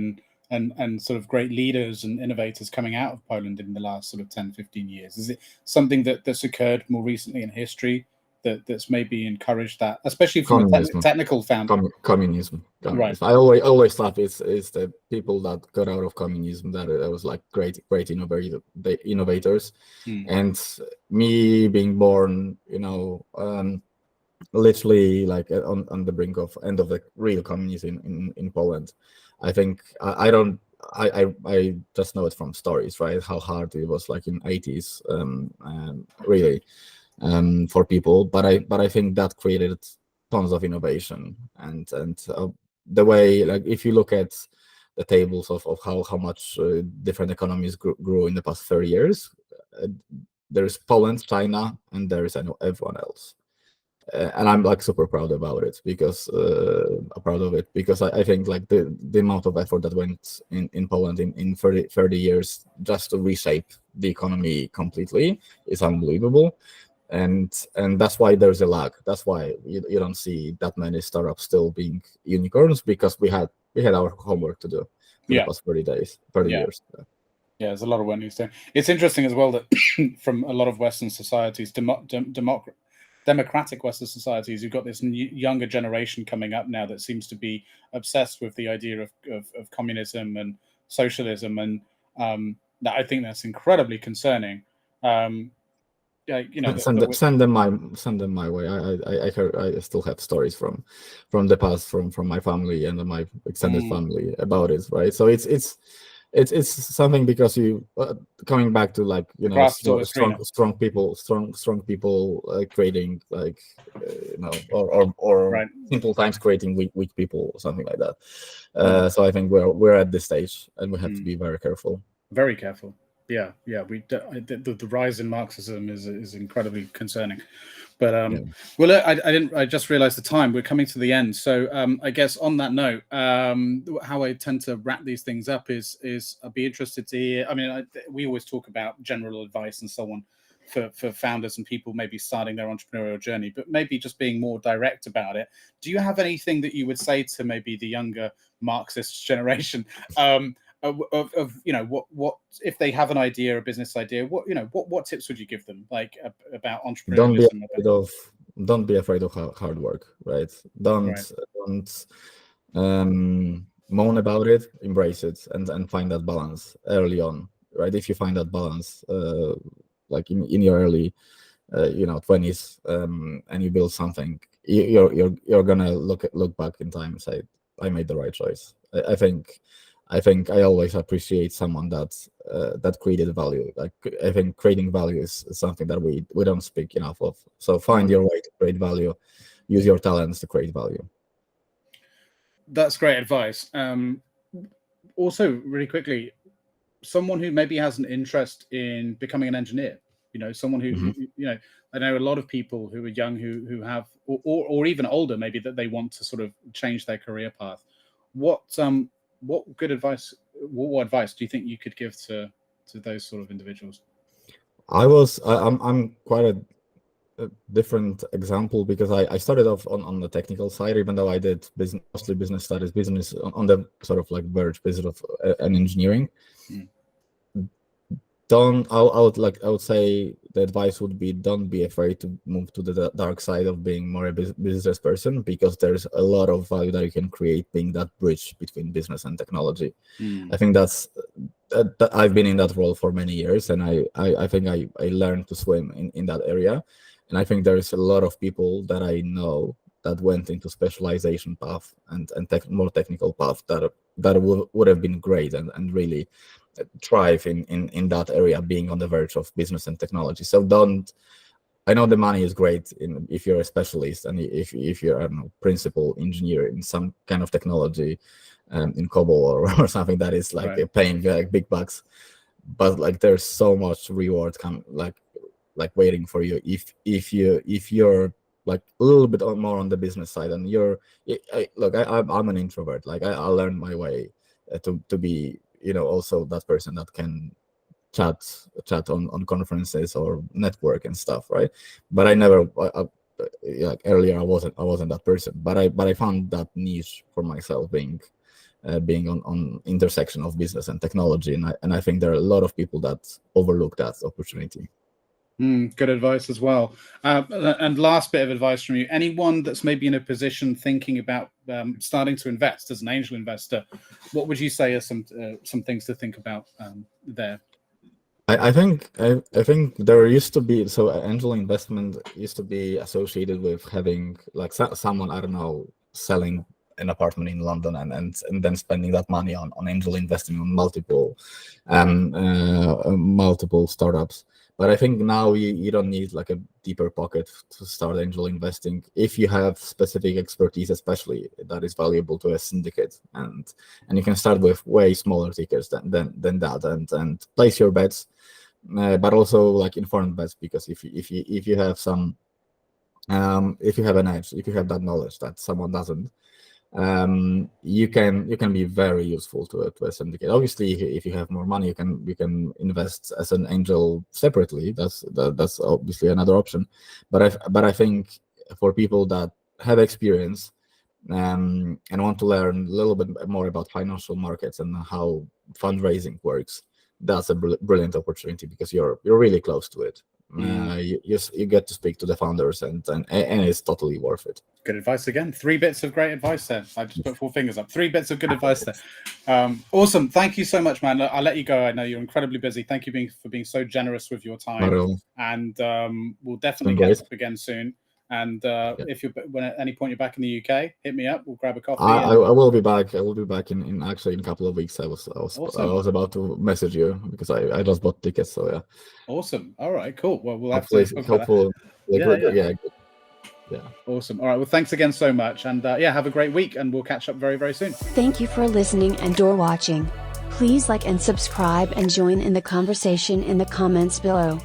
and sort of great leaders and innovators coming out of Poland in the last sort of 10-15 years? Is it something that's occurred more recently in history that's maybe encouraged that, especially from a technical founder? Communism. Right. I always thought it's the people that got out of communism that was like great innovators, and me being born, literally like on the brink of end of the real communism in Poland. I think I just know it from stories, right? How hard it was like in 80s, really, for people. But I think that created tons of innovation and the way, like, if you look at the tables of how much different economies grew in the past 30 years, there's Poland, China, and there's everyone else. And I'm like super proud about it because I think like the amount of effort that went in Poland in 30 years just to reshape the economy completely is unbelievable. And that's why there's a lag. That's why you don't see that many startups still being unicorns, because we had our homework to do for the past 30 years. Yeah, there's a lot of work needs to. It's interesting as well that from a lot of Western societies, democratic Western societies, you've got this younger generation coming up now that seems to be obsessed with the idea of communism and socialism, and I think that's incredibly concerning. Send them my way. I still have stories from the past, from my family and my extended family about it, right? So it's something, because you coming back to like strong people creating like or right. simple times creating weak people or something like that. So I think we're at this stage and we have to be very careful. Very careful. Yeah. The rise in Marxism is incredibly concerning. But well, look, I just realized the time. We're coming to the end. So I guess on that note, how I tend to wrap these things up is I'd be interested to hear. I mean, we always talk about general advice and so on for founders and people maybe starting their entrepreneurial journey, but maybe just being more direct about it. Do you have anything that you would say to maybe the younger Marxist generation? Of what if they have an idea, a business idea, what tips would you give them, like about entrepreneurialism? Don't be afraid of hard work, right? Don't moan about it, embrace it, and find that balance early on, right? If you find that balance like in your early 20s, and you build something, you're gonna look back in time and say, I made the right choice. I think I always appreciate someone that created value. Like, I think creating value is something that we don't speak enough of. So find your way to create value. Use your talents to create value. That's great advice. Also, really quickly, someone who maybe has an interest in becoming an engineer, someone who, I know a lot of people who are young who have, or even older, maybe, that they want to sort of change their career path. What advice do you think you could give to those sort of individuals? I'm quite a different example, because I started off on the technical side, even though I did mostly business studies, business on the sort of like verge business of an engineering. I would say the advice would be, don't be afraid to move to the dark side of being more a business person, because there's a lot of value that you can create being that bridge between business and technology. I think that I've been in that role for many years, and I think I learned to swim in that area. And I think there's a lot of people that I know that went into specialization path and more technical path that would have been great and really thrive in that area, being on the verge of business and technology. So I know the money is great if you're a specialist, and if you're a principal engineer in some kind of technology, in COBOL or something that is like paying like big bucks, but like there's so much reward like waiting for you if you're like a little bit more on the business side. And I'm an introvert. Like I learned my way to be also that person that can chat on conferences or network and stuff, right? But I never like earlier I wasn't that person, but I found that niche for myself, being on intersection of business and technology, and I think there are a lot of people that overlook that opportunity. Good advice as well. And last bit of advice from you: anyone that's maybe in a position thinking about starting to invest as an angel investor, what would you say are some things to think about there? I think there used to be, so angel investment used to be associated with having like someone, I don't know, selling an apartment in London and then spending that money on angel investing on multiple startups. But I think now you don't need like a deeper pocket to start angel investing if you have specific expertise, especially that is valuable to a syndicate, and you can start with way smaller tickets than that, and place your bets, but also like informed bets, because if you have some if you have an edge, if you have that knowledge that someone doesn't, you can be very useful to a syndicate. Obviously, if you have more money, you can invest as an angel separately. That's obviously another option. But I think for people that have experience and want to learn a little bit more about financial markets and how fundraising works, that's a brilliant opportunity, because you're really close to it. You get to speak to the founders, and it's totally worth it. Good advice again. 3 bits of great advice there. I just put 4 fingers up. 3 bits of good advice there. Awesome. Thank you so much, man. I'll let you go. I know you're incredibly busy. Thank you for being so generous with your time. And we'll definitely catch up again soon. And if when at any point you're back in the UK, hit me up. We'll grab a coffee. I will be back. I will be back in actually in a couple of weeks. I was about to message you because I just bought tickets. So yeah. Awesome. All right. Cool. Well, we'll have to. Yeah. Awesome. All right. Well, thanks again so much, and have a great week, and we'll catch up very, very soon. Thank you for listening and/or watching. Please like and subscribe and join in the conversation in the comments below.